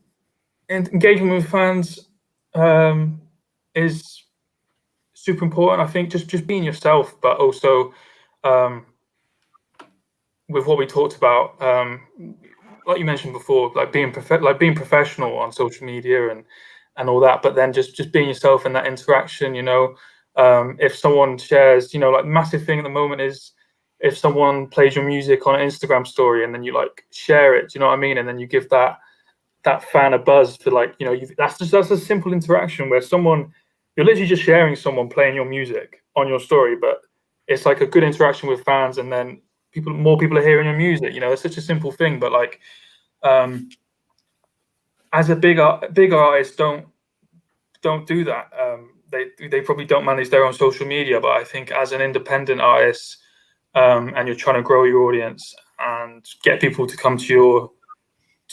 Speaker 4: engagement with fans is super important. I think just being yourself, but also with what we talked about, like you mentioned before, like being professional on social media and all that, but then just being yourself in that interaction. If someone shares, like massive thing at the moment is if someone plays your music on an Instagram story and then you like share it, do you know what I mean? And then you give that fan a buzz for, like, that's a simple interaction where you're literally just sharing someone playing your music on your story, but it's like a good interaction with fans, and then more people are hearing your music. It's such a simple thing, but like as a big artist, don't do that. They probably don't manage their own social media, but I think as an independent artist, and you're trying to grow your audience and get people to come to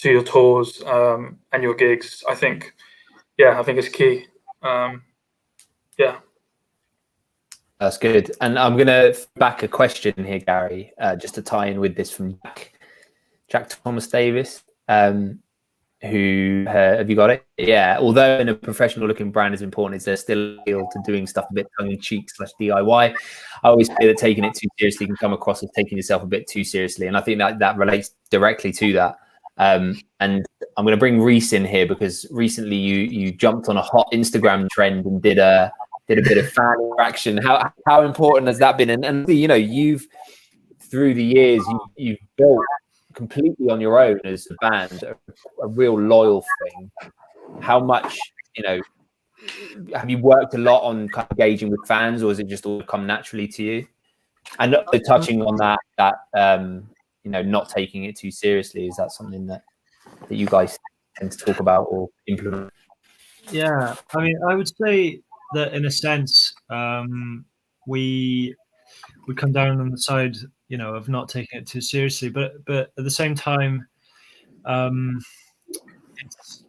Speaker 4: your tours and your gigs, I think it's key.
Speaker 1: That's good. And I'm going to back a question here, Gary, just to tie in with this from Jack Thomas Davis, who have you got it? Yeah. Although in a professional looking brand is important, is there still appeal to doing stuff a bit tongue in cheek / DIY? I always feel that taking it too seriously can come across as taking yourself a bit too seriously, and I think that relates directly to that. And I'm going to bring Reese in here because recently you jumped on a hot Instagram trend and did a bit of fan interaction. How important has that been? And you've through the years you've built completely on your own as a band a real loyal thing. How much have you worked a lot on kind of engaging with fans, or has it just all come naturally to you? And touching on that not taking it too seriously, is that something that you guys tend to talk about or implement?
Speaker 2: Yeah, I mean, I would say that in a sense, we come down on the side, of not taking it too seriously, but at the same time, it's,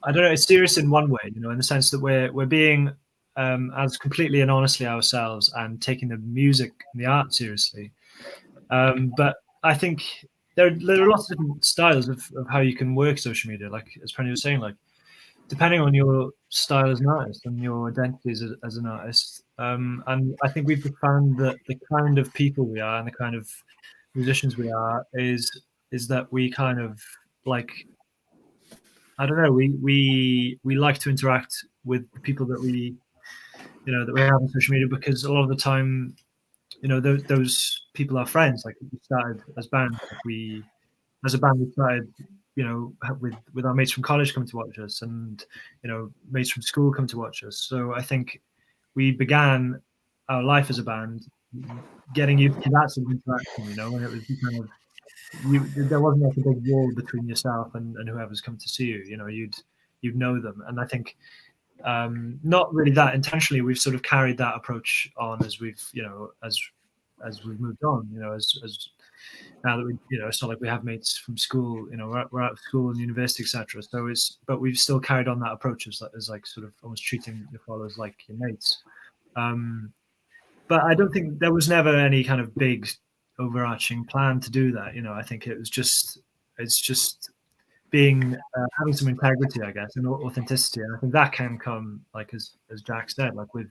Speaker 2: I don't know, it's serious in one way, in the sense that we're being as completely and honestly ourselves and taking the music and the art seriously. But I think there are lots of different styles of how you can work social media, like as Prendy was saying, like depending on your style as an artist and your identity as an artist. And I think we've found that the kind of people we are and the kind of musicians we are is that we kind of like, I don't know, we like to interact with the people that we that we have on social media, because a lot of the time, those people are friends. Like, we started as bands. As a band, we started, with our mates from college come to watch us, and mates from school come to watch us. So I think we began our life as a band getting used to that sort of interaction, and it was kind of, there wasn't like a big wall between yourself and whoever's come to see you. You'd know them, and I think not really that intentionally, we've sort of carried that approach on as we've as we've moved on. As now that it's not like we have mates from school. We're out of school and university, etc. So but we've still carried on that approach as like sort of almost treating your followers like your mates. But I don't think there was never any kind of big overarching plan to do that. I think it's just being having some integrity, I guess, and authenticity. And I think that can come, like as Jack said, like with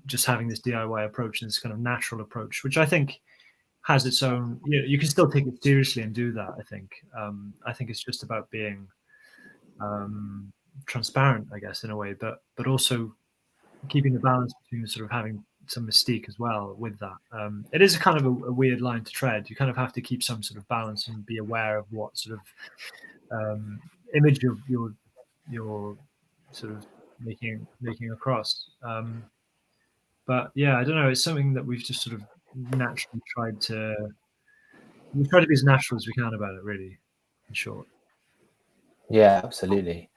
Speaker 2: just having this DIY approach and this kind of natural approach, which I think has its own. You can still take it seriously and do that. I think it's just about being transparent, I guess, in a way, but also keeping the balance between sort of having some mystique as well with that. It is a kind of a weird line to tread. You kind of have to keep some sort of balance and be aware of what sort of image you're sort of making across. But yeah, I don't know. It's something that we've just sort of naturally tried to be as natural as we can about it, really, in short.
Speaker 1: Yeah, absolutely.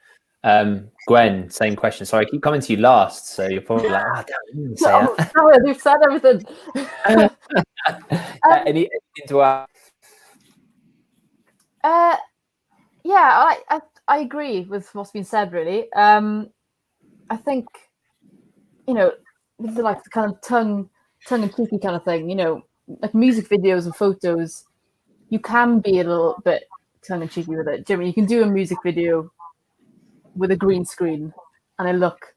Speaker 1: Gwen, same question. Sorry, I keep coming to you last, so you're probably like, damn, I didn't say that.
Speaker 3: No, you've said everything.
Speaker 1: Anything to add?
Speaker 3: Yeah, I agree with what's been said, really. I think, with the kind of tongue and cheeky kind of thing, like music videos and photos, you can be a little bit tongue and cheeky with it. Jimmy, you can do a music video with a green screen and it look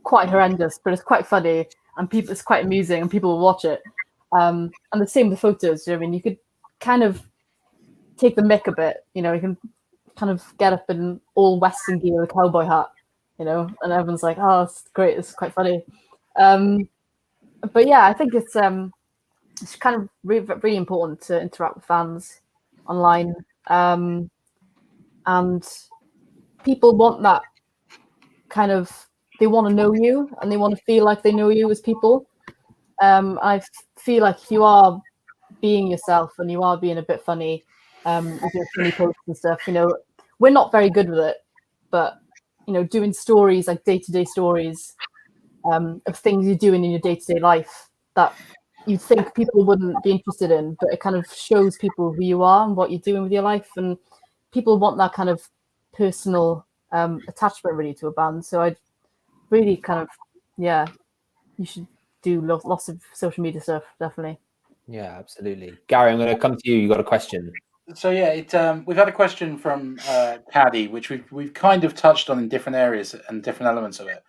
Speaker 3: quite horrendous, but it's quite funny and it's quite amusing and people will watch it. And the same with photos. You could kind of take the mick a bit. You can kind of get up in all Western gear with a cowboy hat, and everyone's like, "Oh, it's great! It's quite funny." But yeah, I think it's kind of really important to interact with fans online, and people want that kind of. They want to know you, and they want to feel like they know you as people. I feel like if you are being yourself and you are being a bit funny with your funny posts and stuff, we're not very good with it, but doing stories, like day-to-day stories of things you're doing in your day-to-day life that you'd think people wouldn't be interested in, but it kind of shows people who you are and what you're doing with your life, and people want that kind of personal attachment really to a band. So I'd really kind of, you should do lots of social media stuff, definitely.
Speaker 1: Yeah, absolutely. Gary, I'm going to come to you. You got a question?
Speaker 5: So yeah, we've had a question from Caddy, which we've kind of touched on in different areas and different elements of it.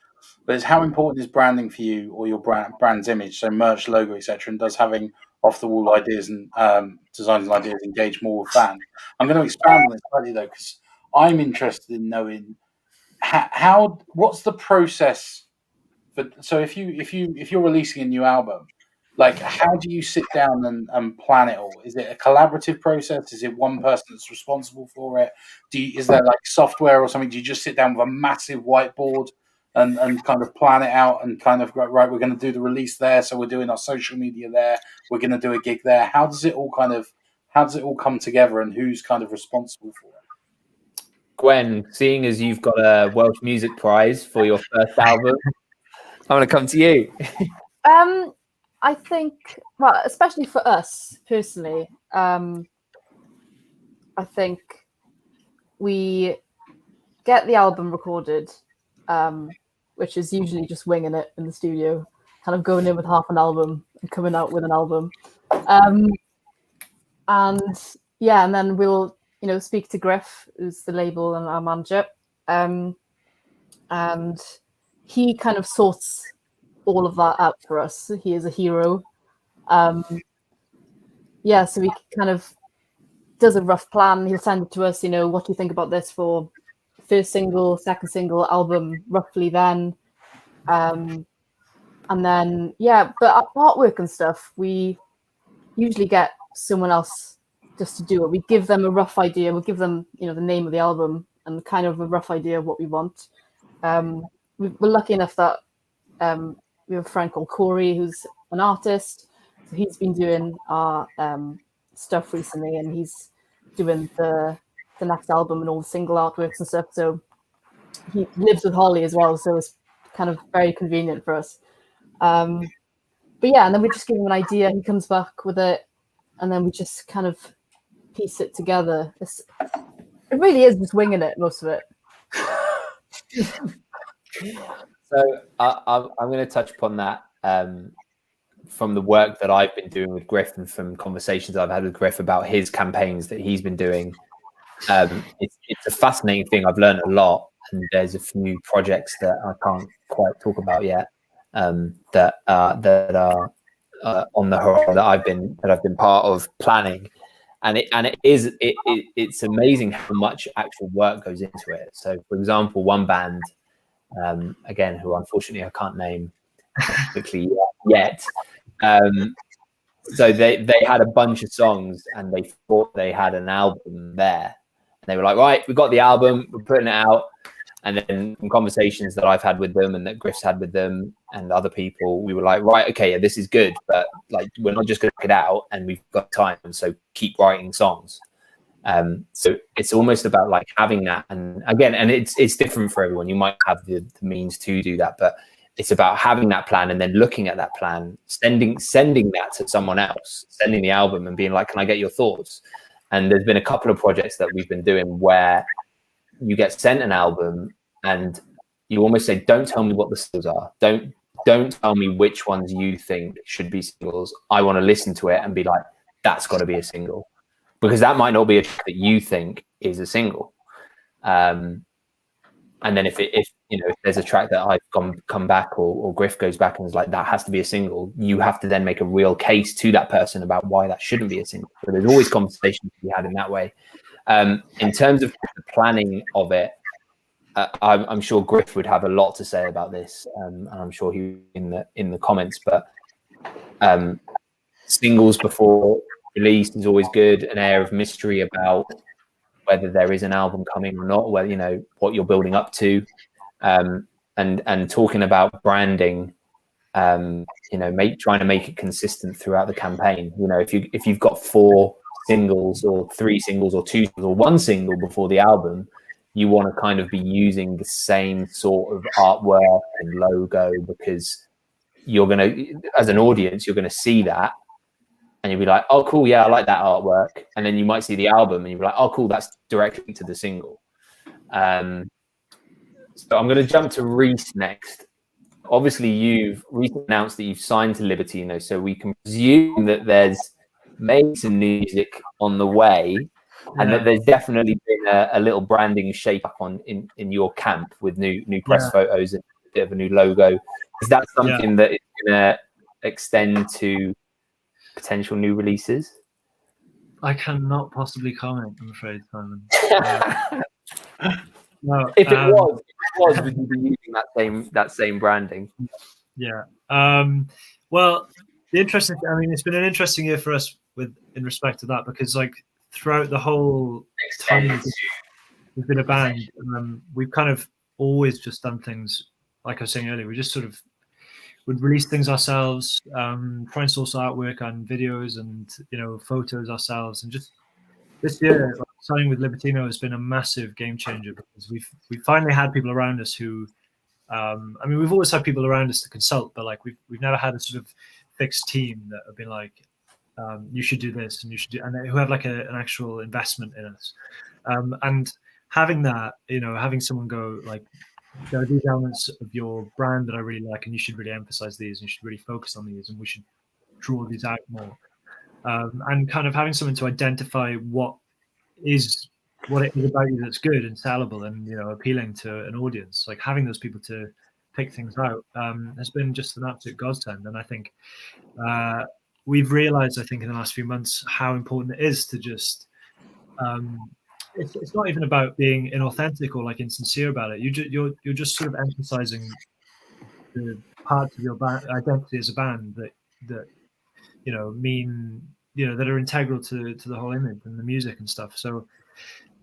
Speaker 5: But it's how important is branding for you or your brand's image, so merch, logo, etc. And does having off the wall ideas and designs and ideas engage more with fans? I'm going to expand on this slightly though, because I'm interested in knowing what's the process. So if you're releasing a new album, like how do you sit down and plan it all? Is it a collaborative process? Is it one person that's responsible for it? Is there like software or something? Do you just sit down with a massive whiteboard and kind of plan it out and kind of right, we're going to do the release there, so we're doing our social media there, we're going to do a gig there. How does it all come together, and who's kind of responsible for it?
Speaker 1: Gwen, seeing as you've got a Welsh Music Prize for your first album, I'm going to come to you.
Speaker 3: I think, well, especially for us personally, I think we get the album recorded, which is usually just winging it in the studio, kind of going in with half an album and coming out with an album. And then we'll, speak to Griff, who's the label and our manager, and he kind of sorts all of that out for us. He is a hero. So he kind of does a rough plan. He'll send it to us, what do you think about this for first single, second single, album, roughly then. And then, but artwork and stuff, we usually get someone else just to do it. We give them a rough idea. We'll give them, the name of the album and kind of a rough idea of what we want. We're lucky enough that we have a friend called Corey, who's an artist. So he's been doing our stuff recently, and he's doing the next album and all the single artworks and stuff. So he lives with Holly as well, so it's kind of very convenient for us. But yeah, and then we just give him an idea. He comes back with it, and then we just kind of piece it together. It really is just winging it, most of it.
Speaker 1: So I'm going to touch upon that from the work that I've been doing with Griff and from conversations I've had with Griff about his campaigns that he's been doing. It's a fascinating thing. I've learned a lot, and there's a few projects that I can't quite talk about yet that are on the horizon that I've been part of planning. And it's amazing how much actual work goes into it. So, for example, one band, again, who unfortunately I can't name quickly yet. So they had a bunch of songs, and they thought they had an album there. And they were like, right, we've got the album, we're putting it out. And then in conversations that I've had with them and that Griff's had with them and other people, we were like, right, okay, yeah, this is good, but like we're not just going to put it out, and we've got time, and so keep writing songs. So it's almost about like having that, and again, and it's different for everyone. You might have the means to do that, but it's about having that plan and then looking at that plan, sending that to someone else, sending the album and being like, can I get your thoughts? And there's been a couple of projects that we've been doing where you get sent an album and you almost say, don't tell me what the singles are. Don't tell me which ones you think should be singles. I want to listen to it and be like, that's got to be a single, because that might not be a track that you think is a single. And then if there's a track that I've come back or Griff goes back and is like, that has to be a single, you have to then make a real case to that person about why that shouldn't be a single. So there's always conversations to be had in that way. In terms of the planning of it, I'm sure Griff would have a lot to say about this, and I'm sure he in the comments. But singles before release is always good. An air of mystery about whether there is an album coming or not, whether what you're building up to, and talking about branding. Trying to make it consistent throughout the campaign. If you've got 4 singles or 3 singles or 2 or 1 single before the album, you want to kind of be using the same sort of artwork and logo, because you're going to, as an audience, you're going to see that and you'll be like, oh, cool, yeah, I like that artwork. And then you might see the album and you'll be like, oh, cool, that's directly to the single. So I'm going to jump to Reese next. Obviously, you've recently announced that you've signed to Liberty, so we can presume that there's maybe some music on the way, and that there's definitely been a little branding shape up in your camp with new press photos and a bit of a new logo. Is that something that is going to extend to potential new releases?
Speaker 2: I cannot possibly comment, I'm afraid, Simon. No,
Speaker 1: if it was, would you be using that same branding?
Speaker 2: Yeah. Well, it's been an interesting year for us in respect to that, because like throughout the whole time we've been a band, we've kind of always just done things like I was saying earlier. We just sort of would release things ourselves, try and source artwork and videos and photos ourselves, and just this year signing with Libertino has been a massive game changer, because we've finally had people around us who we've always had people around us to consult, but like we've never had a sort of fixed team that have been like, you should do this and you should do, and who have like an actual investment in us. And having that, having someone go like, there are these elements of your brand that I really like, and you should really emphasize these, and you should really focus on these, and we should draw these out more. And kind of having someone to identify what it is about you that's good and sellable and appealing to an audience, like having those people to pick things out has been just an absolute godsend. And I think we've realized, I think, in the last few months how important it is to just it's not even about being inauthentic or like insincere about it. You're just sort of emphasizing the parts of your band identity as a band that mean that are integral to the whole image and the music and stuff. So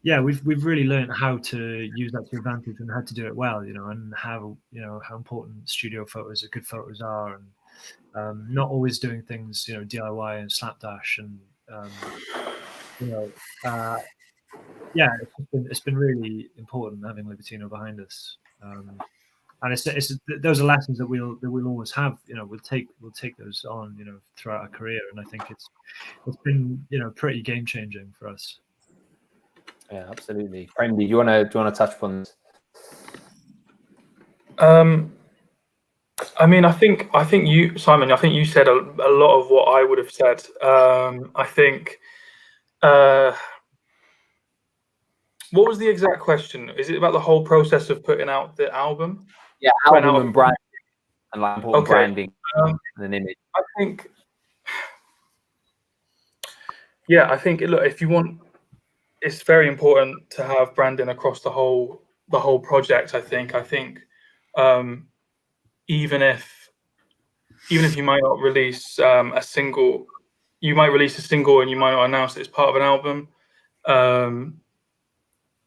Speaker 2: yeah, we've really learned how to use that to advantage and how to do it well, and how important studio photos, good photos are, and not always doing things DIY and slapdash, and yeah, it's been really important having Libertino behind us. And it's those are lessons that we'll always have. We'll take those on throughout our career, and I think it's been pretty game changing for us.
Speaker 1: Yeah, absolutely. Prendy, do you want to touch upon this?
Speaker 4: I mean, I think you, Simon. I think you said a lot of what I would have said. I think. What was the exact question? Is it about the whole process of putting out the album?
Speaker 1: Yeah, album and branding, and like important branding and an image.
Speaker 4: I think. Yeah, I think look, if you want, it's very important to have branding across the whole project. I think even if you might not release a single, you might release a single and you might not announce it as part of an album.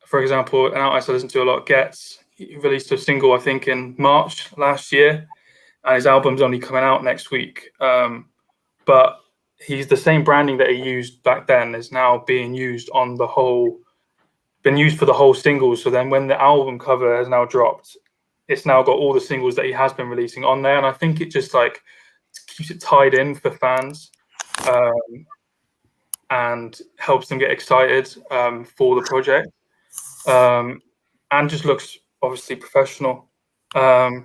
Speaker 4: For example, an artist I listen to a lot, Gets, he released a single I think in March last year, and his album's only coming out next week. But he's the same branding that he used back then is now being used on the whole, been used for the whole singles. So then when the album cover has now dropped, it's now got all the singles that he has been releasing on there. And I think it just like keeps it tied in for fans, and helps them get excited for the project, and just looks obviously professional. I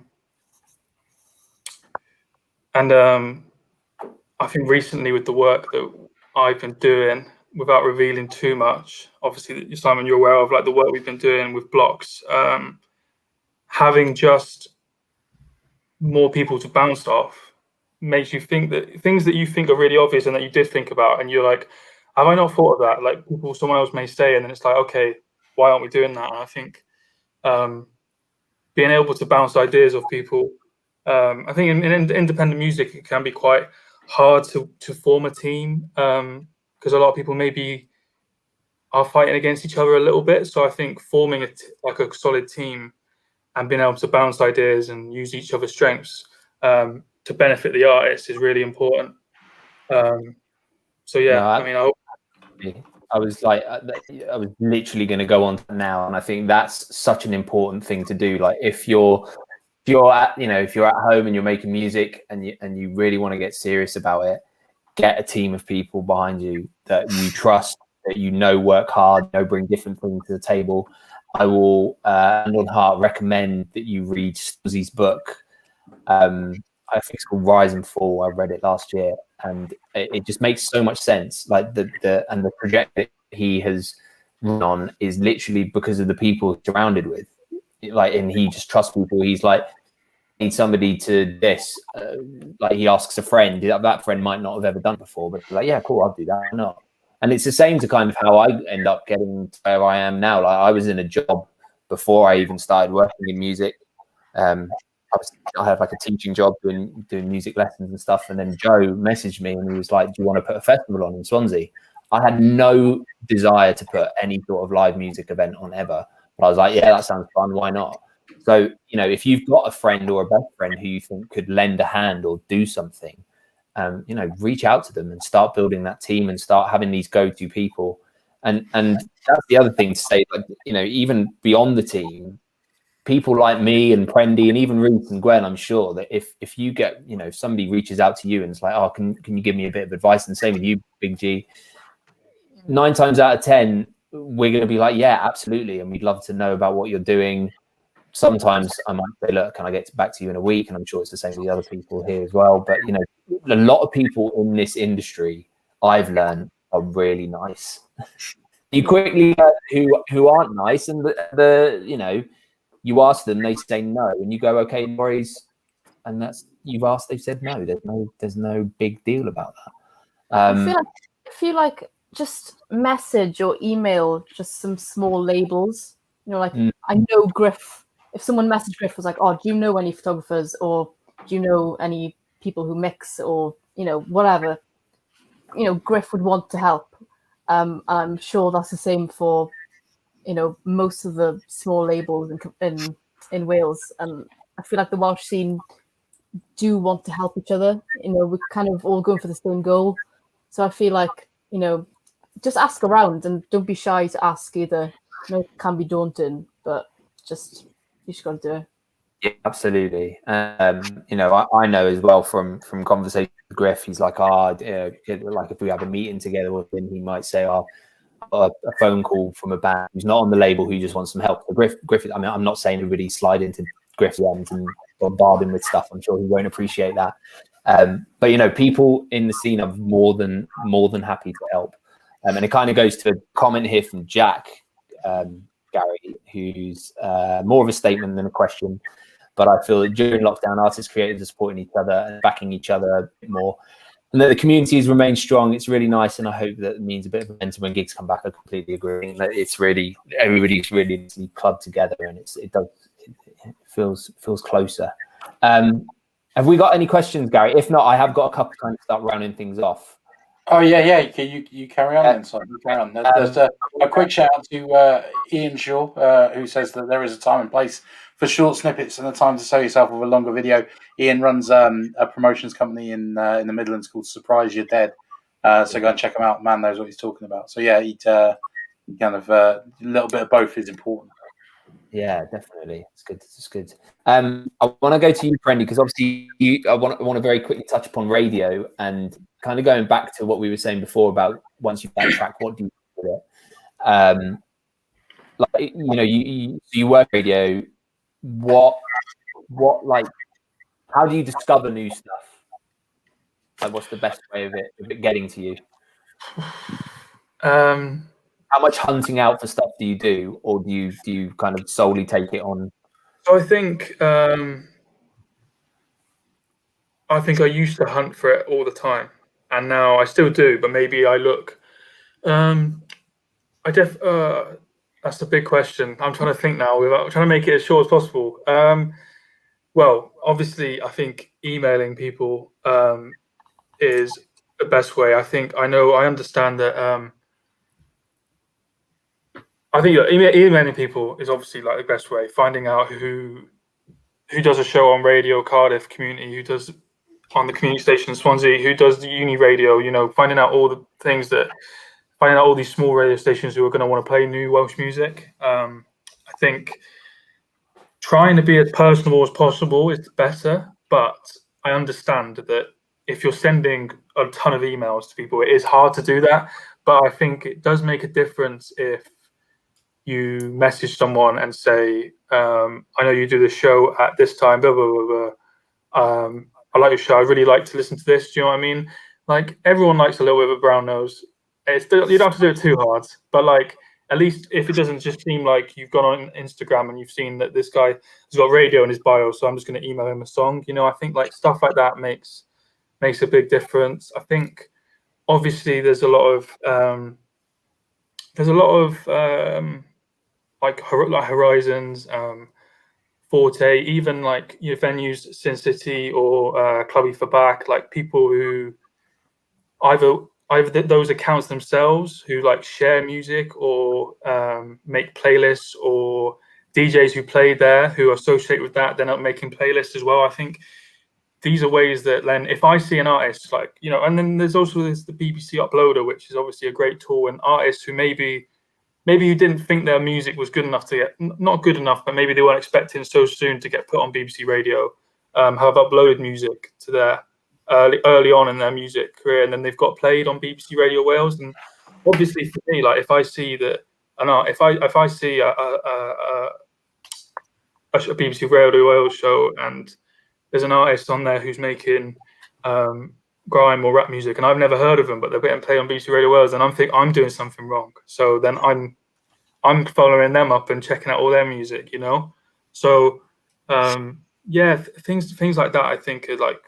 Speaker 4: think recently with the work that I've been doing, without revealing too much, obviously, Simon, you're aware of like the work we've been doing with Blocks, having just more people to bounce off makes you think that things that you think are really obvious and that you did think about, and you're like, have I not thought of that? Like someone else may say, and then it's like, okay, why aren't we doing that? And I think being able to bounce ideas off people, I think in independent music, it can be quite hard to form a team, because a lot of people maybe are fighting against each other a little bit. So I think forming like a solid team and being able to bounce ideas and use each other's strengths to benefit the artist is really important. So yeah,
Speaker 1: No,
Speaker 4: I mean,
Speaker 1: I was literally going to go on to now, and I think that's such an important thing to do. Like if you're at home and you're making music and you really want to get serious about it, get a team of people behind you that you trust, that work hard, bring different things to the table. I will hand on heart recommend that you read Suzzy's book. I think it's called Rise and Fall. I read it last year, and it just makes so much sense. Like the project that he has run on is literally because of the people he's surrounded with. Like, and he just trusts people. He's like, need somebody to this. Like he asks a friend. That friend might not have ever done it before, but like, yeah, cool, I'll do that. Why not? And it's the same to kind of how I end up getting to where I am now. Like I was in a job before I even started working in music. I had like a teaching job doing music lessons and stuff. And then Joe messaged me and he was like, do you want to put a festival on in Swansea? I had no desire to put any sort of live music event on ever. But I was like, yeah, that sounds fun. Why not? So, if you've got a friend or a best friend who you think could lend a hand or do something, reach out to them and start building that team and start having these go-to people. And that's the other thing to say, like, even beyond the team, people like me and Prendy and even Ruth and Gwen, I'm sure that if you get, if somebody reaches out to you and it's like, oh, can you give me a bit of advice? And same with you, Big G. 9 times out of 10, we're going to be like, yeah, absolutely. And we'd love to know about what you're doing. Sometimes I might say, look, can I get back to you in a week? And I'm sure it's the same with the other people here as well. But, a lot of people in this industry, I've learned, are really nice. You quickly learn who aren't nice, and you ask them, they say no, and you go, okay, no worries, and that's you've asked, they've said no. There's no big deal about that.
Speaker 3: I feel like just message or email just some small labels. I know Griff. If someone messaged Griff was like, oh, do you know any photographers, or do do you know any people who mix, or whatever, Griff would want to help. I'm sure that's the same for most of the small labels in Wales, and I feel like the Welsh scene do want to help each other. We're kind of all going for the same goal, so I feel like just ask around and don't be shy to ask either. It can be daunting, but you just got to do it.
Speaker 1: Yeah, absolutely. I know as well from conversations with Griff, he's like, like if we have a meeting together with him, he might say, a phone call from a band who's not on the label who just wants some help. So Griff, I mean, I'm not saying everybody slide into Griff's DMs and bombard him with stuff. I'm sure he won't appreciate that. But people in the scene are more than happy to help. And it kind of goes to a comment here from Jack, Gary, who's more of a statement than a question. But I feel that during lockdown, artists, creators are supporting each other and backing each other a bit more. And that the communities remain strong. It's really nice, and I hope that it means a bit of momentum when gigs come back. I completely agree. It's really, everybody's really clubbed together, and it feels closer. Have we got any questions, Gary? If not, I have got a couple trying to start rounding things off.
Speaker 5: Oh yeah. You carry on then. Sorry, you carry on. There's a quick shout out to Ian Shaw, who says that there is a time and place for short snippets and a time to sell yourself with a longer video. Ian runs a promotions company in the Midlands called Surprise You're Dead. So go and check him out. Man knows what he's talking about. So yeah, he kind of a little bit of both is important.
Speaker 1: Yeah, definitely. It's good. I want to go to you, Prendy, because obviously I want to very quickly touch upon radio and kind of going back to what we were saying before about once you've backtracked, what do you do with it? You work radio. What how do you discover new stuff? Like, what's the best way of it getting to you? How much hunting out for stuff do you do, or do you kind of solely take it on?
Speaker 4: So I think I used to hunt for it all the time, and now I still do, but maybe I look. That's the big question. I'm trying to think now. We're trying to make it as short as possible. Well, obviously, I think emailing people is the best way. I understand that. I think emailing people is obviously like the best way. Finding out who does a show on Radio Cardiff community, who does on the community station Swansea, who does the uni radio. Finding out all the things finding out all these small radio stations who are going to want to play new Welsh music. I think trying to be as personable as possible is better, but I understand that if you're sending a ton of emails to people, it is hard to do that. But I think it does make a difference if you message someone and say, I know you do the show at this time, blah, blah, blah, blah. I like your show. I really like to listen to this. Do you know what I mean? Like, everyone likes a little bit of a brown nose. You don't have to do it too hard, but like, at least if it doesn't just seem like you've gone on Instagram and you've seen that this guy has got radio in his bio, so I'm just going to email him a song. I think like stuff like that makes a big difference. I think obviously there's a lot of like Horizons, Forte, even like venues, Sin City or Clubby for Back, like people who either those accounts themselves who like share music or make playlists, or DJs who play there who are associated with that, they're not making playlists as well. I think these are ways that then if I see an artist like, and then there's also the BBC Uploader, which is obviously a great tool, and artists who maybe you didn't think their music was good enough to get, not good enough, but maybe they weren't expecting so soon to get put on BBC Radio, have uploaded music to their early on in their music career, and then they've got played on BBC Radio Wales. And obviously for me, like if I see that, if I see a BBC Radio Wales show and there's an artist on there who's making grime or rap music, and I've never heard of them, but they're getting played on BBC Radio Wales, and I'm doing something wrong. So then I'm following them up and checking out all their music, So things like that I think are like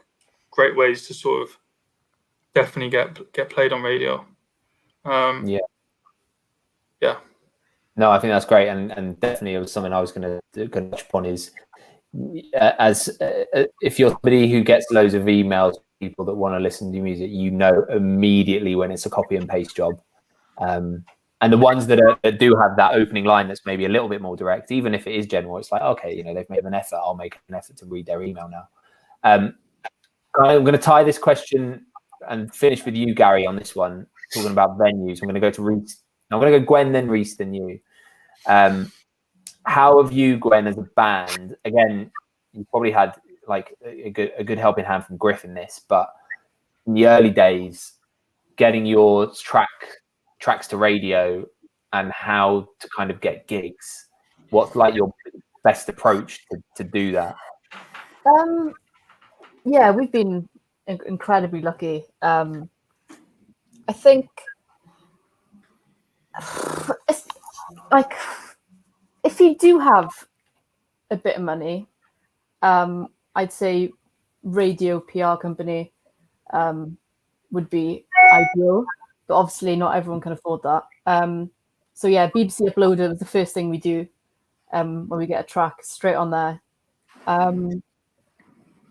Speaker 4: great ways to sort of definitely get played on radio. Yeah.
Speaker 1: No, I think that's great, and definitely it was something I was going to touch upon is if you're somebody who gets loads of emails, people that want to listen to music, you know immediately when it's a copy and paste job. And the ones that do have that opening line that's maybe a little bit more direct, even if it is general, it's like, okay, they've made an effort. I'll make an effort to read their email now. I'm going to tie this question and finish with you, Gary, on this one, talking about venues. I'm going to go to Reese. I'm going to go Gwen, then Reese, then you. How have you, Gwen, as a band? Again, you probably had like a good helping hand from Griff in this, but in the early days, getting your tracks to radio and how to kind of get gigs. What's like your best approach to do that?
Speaker 3: Yeah, we've been incredibly lucky. I think it's like if you do have a bit of money, I'd say radio PR company would be ideal, but obviously not everyone can afford that. So yeah, BBC Uploader was the first thing we do when we get a track straight on there.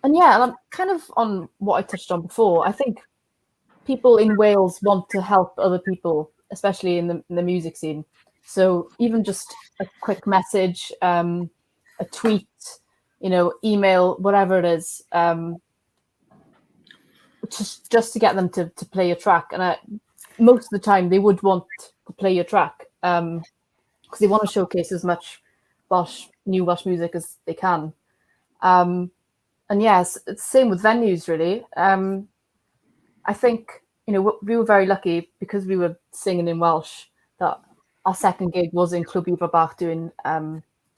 Speaker 3: And yeah, and I'm kind of on what I touched on before. I think people in Wales want to help other people, especially in the music scene. So even just a quick message, a tweet, email, whatever it is, just to get them to play your track. And most of the time they would want to play your track because they want to showcase as much new Welsh music as they can. And yes, it's the same with venues, really. I think, we were very lucky because we were singing in Welsh that our second gig was in Clwb Ifor Bach doing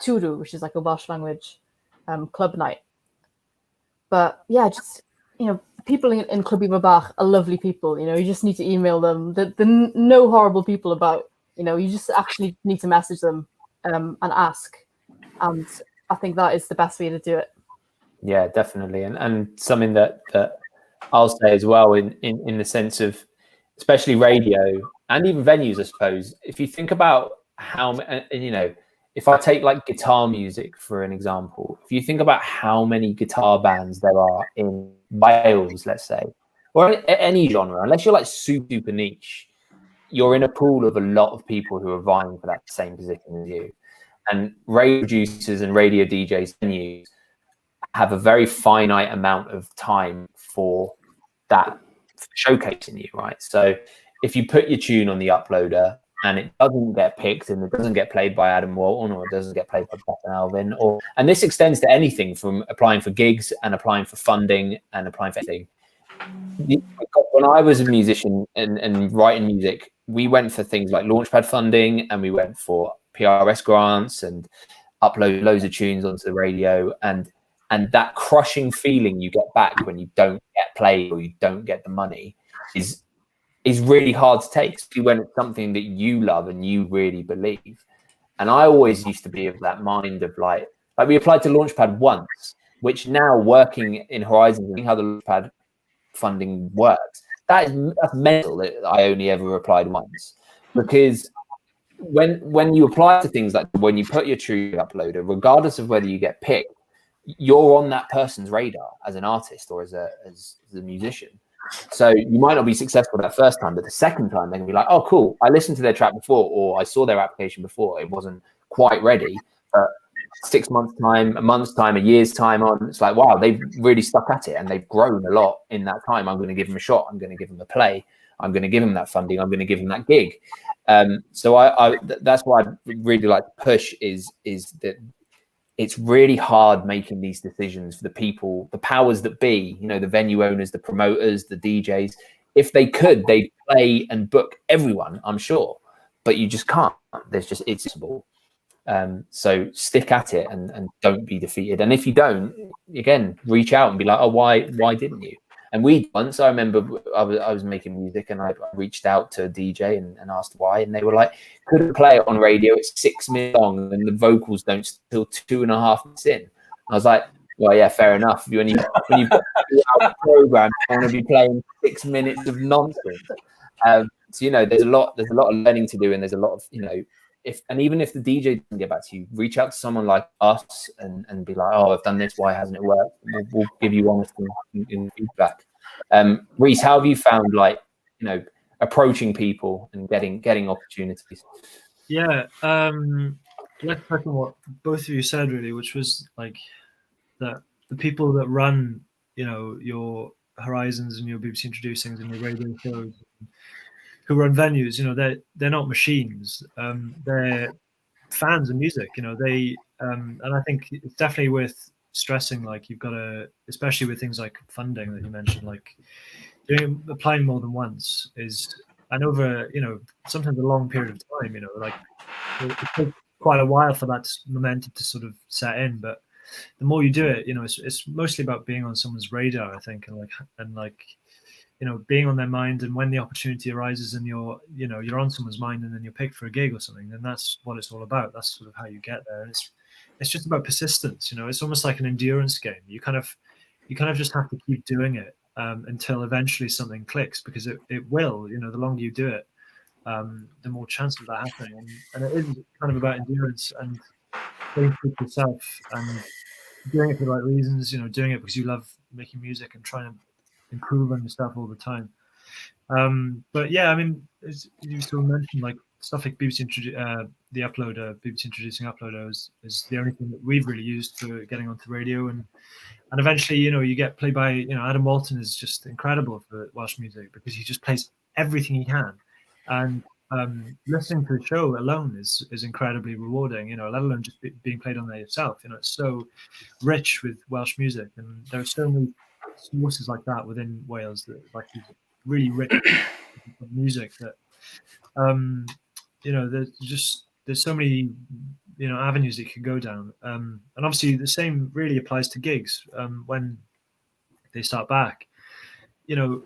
Speaker 3: Turu, which is like a Welsh language club night. But yeah, just, people in Clwb Ifor Bach are lovely people. You just need to email them. They're no horrible people about, you just actually need to message them and ask. And I think that is the best way to do it.
Speaker 1: Yeah, definitely. And something that I'll say as well in the sense of, especially radio and even venues, I suppose, if you think about how, if I take like guitar music for an example, if you think about how many guitar bands there are in Wales, let's say, or any genre, unless you're like super niche, you're in a pool of a lot of people who are vying for that same position as you. And radio producers and radio DJs venues have a very finite amount of time for that showcasing you, right? So if you put your tune on the uploader and it doesn't get picked and it doesn't get played by Adam Walton or it doesn't get played by Beth and Alvin, and this extends to anything from applying for gigs and applying for funding and applying for anything. When I was a musician and writing music, we went for things like Launchpad funding and we went for PRS grants and upload loads of tunes onto the radio, and that crushing feeling you get back when you don't get played or you don't get the money is really hard to take, especially when it's something that you love and you really believe. And I always used to be of that mind of like we applied to Launchpad once, which now working in Horizons and how the Launchpad funding works, that's mental that I only ever applied once. Because when you apply to things like when you put your true uploader, regardless of whether you get picked, you're on that person's radar as an artist or as a musician. So you might not be successful that first time, but the second time they're gonna be like, oh cool, I listened to their track before, or I saw their application before, it wasn't quite ready, but 6 months time, a month's time, a year's time on, it's like, wow, they've really stuck at it and they've grown a lot in that time. I'm going to give them a shot. I'm going to give them a play. I'm going to give them that funding. I'm going to give them that gig. So I that's why I really like to push is that it's really hard making these decisions for the people, the powers that be, the venue owners, the promoters, the DJs. If they could, they'd play and book everyone, I'm sure, but you just can't. It's impossible. So stick at it and don't be defeated. And if you don't, again, reach out and be like, oh, why didn't you? And once I remember I was making music and I reached out to a DJ and asked why, and they were like, couldn't play it on radio. It's 6 minutes long and the vocals don't till 2.5 minutes in. I was like, well, yeah, fair enough. When you put out a program, you want to be playing 6 minutes of nonsense. So there's a lot of learning to do, and there's a lot of even if the DJ doesn't get back to you, reach out to someone like us and be like, oh, I've done this, why hasn't it worked? We'll give you honest in feedback. Reese, how have you found, like, you know, approaching people and getting opportunities?
Speaker 2: Yeah, let's talk on what both of you said, really, which was like that the people that run, you know, your Horizons and your BBC Introducings and your radio shows, who run venues, you know, they're not machines. They're fans of music, you know. They and I think it's definitely worth stressing, like, you've got to, especially with things like funding that you mentioned, like applying more than once is, and over, you know, sometimes a long period of time, you know, like it takes quite a while for that momentum to sort of set in, but the more you do it, you know, it's mostly about being on someone's radar, I think, and like you know, being on their mind, and when the opportunity arises and you're on someone's mind and then you're picked for a gig or something, then that's what it's all about. That's sort of how you get there. And it's just about persistence, you know. It's almost like an endurance game. You kind of just have to keep doing it until eventually something clicks, because it will, you know, the longer you do it, the more chance of that happening. And it is kind of about endurance and being true to yourself and doing it for the right reasons, you know, doing it because you love making music and trying to improve on your stuff all the time. But yeah, I mean, as you sort of mentioned, like stuff like BBC the uploader, BBC Introducing Uploader is the only thing that we've really used for getting onto radio, and eventually, you know, you get played by, you know, Adam Walton is just incredible for Welsh music because he just plays everything he can, and listening to the show alone is incredibly rewarding, you know, let alone just being played on there yourself. You know, it's so rich with Welsh music, and there are so many sources like that within Wales that, like, really rich music that you know, there's so many, you know, avenues that you can go down, and obviously the same really applies to gigs when they start back. You know,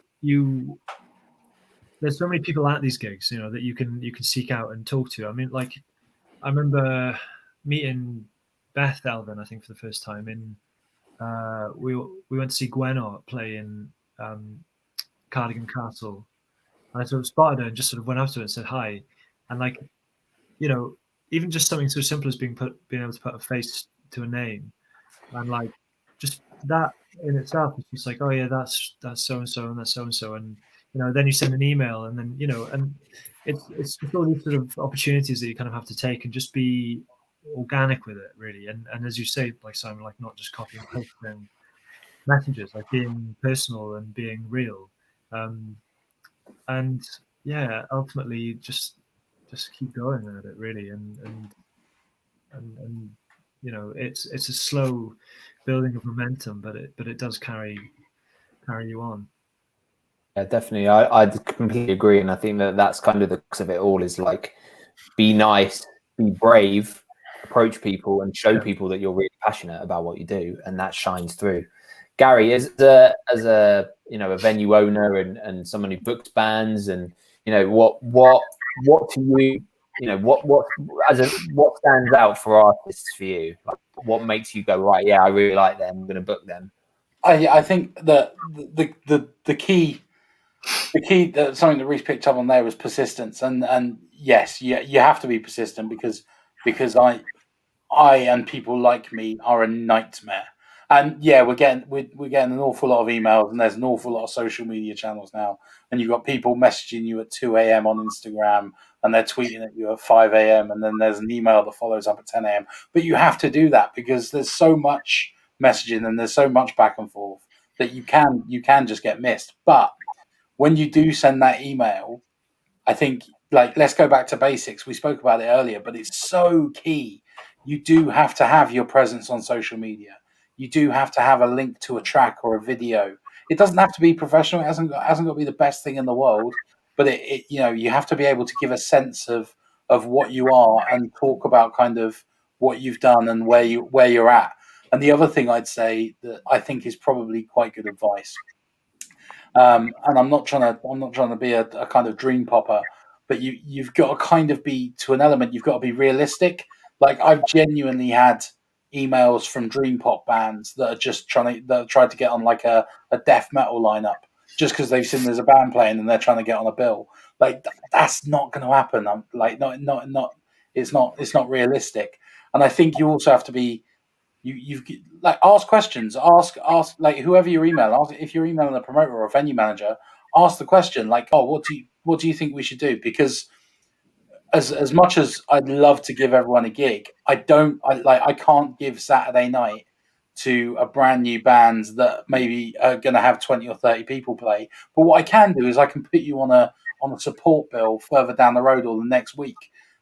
Speaker 2: there's so many people at these gigs, you know, that you can seek out and talk to. I mean, like, I remember meeting Beth Elvin, I think, for the first time in we went to see Gwenor play in Cardigan Castle, and I sort of spotted her and just sort of went up to her and said hi, and, like, you know, even just something so simple as being able to put a face to a name, and like just that in itself is just like, oh yeah, that's so and so and that's so and so, and you know, then you send an email, and then, you know, and it's just all these sort of opportunities that you kind of have to take and just be organic with it, really, and as you say, like Simon, like not just copy and pasting messages, like being personal and being real, and yeah, ultimately just keep going at it, really, and you know, it's a slow building of momentum, but it does carry you on.
Speaker 1: Yeah, definitely. I completely agree, and I think that's kind of the crux of it all, is like, be nice, be brave, approach people, and show people that you're really passionate about what you do, and that shines through. Gary, as a you know, a venue owner and someone who books bands, and you know, what to you, you know, what stands out for artists for you? Like, what makes you go, right, yeah, I really like them, I'm going to book them?
Speaker 5: I think that the key something that Reece picked up on there was persistence, and yes, you have to be persistent because I and people like me are a nightmare. And yeah, we're getting an awful lot of emails, and there's an awful lot of social media channels now, and you've got people messaging you at 2 a.m. on Instagram, and they're tweeting at you at 5 a.m. and then there's an email that follows up at 10 a.m. But you have to do that because there's so much messaging and there's so much back and forth that you can just get missed. But when you do send that email, I think, like, let's go back to basics. We spoke about it earlier, but it's so key. You do have to have your presence on social media. You do have to have a link to a track or a video. It doesn't have to be professional. It hasn't got to be the best thing in the world, but it you know, you have to be able to give a sense of what you are and talk about kind of what you've done and where you're at. And the other thing I'd say that I think is probably quite good advice, and I'm not trying to be a kind of dream popper, but you've got to kind of be, to an element, you've got to be realistic. Like, I've genuinely had emails from dream pop bands that are just tried to get on like a death metal lineup just because they've seen there's a band playing and they're trying to get on a bill. Like, that's not going to happen. I'm like, not. it's not realistic. And I think you also have to be you've like ask questions, ask like whoever you email, ask if you're emailing a promoter or a venue manager, ask the question like, oh, what do you think we should do? Because as much as I'd love to give everyone a gig, I can't give Saturday night to a brand new band that maybe are going to have 20 or 30 people play. But what I can do is I can put you on a support bill further down the road or the next week.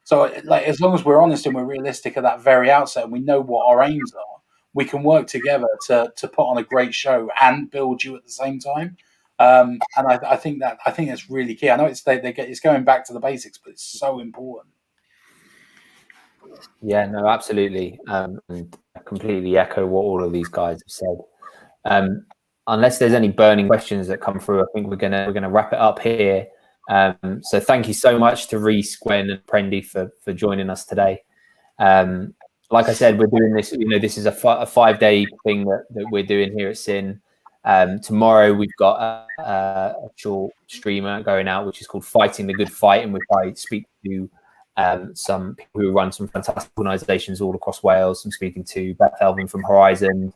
Speaker 5: So like as long as we're honest and we're realistic at that very outset and we know what our aims are, we can work together to put on a great show and build you at the same time. And I think that's really key. I know it's going back to the basics, but it's so important.
Speaker 1: Yeah, no, absolutely. And I completely echo what all of these guys have said. Unless there's any burning questions that come through, I think we're gonna wrap it up here. So thank you so much to Reese, Gwen, and Prendy for joining us today. Like I said, we're doing this. This is a 5-day thing that we're doing here at Sin. Tomorrow we've got a short streamer going out, which is called Fighting the Good Fight, in which I speak to some people who run some fantastic organisations all across Wales. I'm speaking to Beth Elvin from Horizon,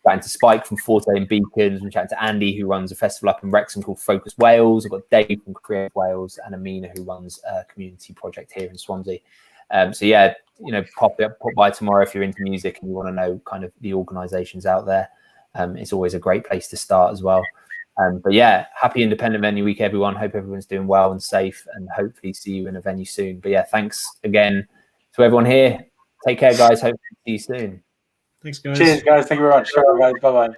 Speaker 1: chatting to Spike from Forte and Beacons. I'm chatting to Andy, who runs a festival up in Wrexham called Focus Wales. I've got Dave from Creative Wales and Amina, who runs a community project here in Swansea. So yeah, pop by tomorrow if you're into music and you want to know kind of the organisations out there. It's always a great place to start as well. But yeah, happy Independent Venue Week, everyone. Hope everyone's doing well and safe, and hopefully see you in a venue soon. But yeah, thanks again to everyone here. Take care, guys. Hope to see you soon.
Speaker 2: Thanks, guys.
Speaker 5: Cheers, guys. Thank you very much. Bye bye.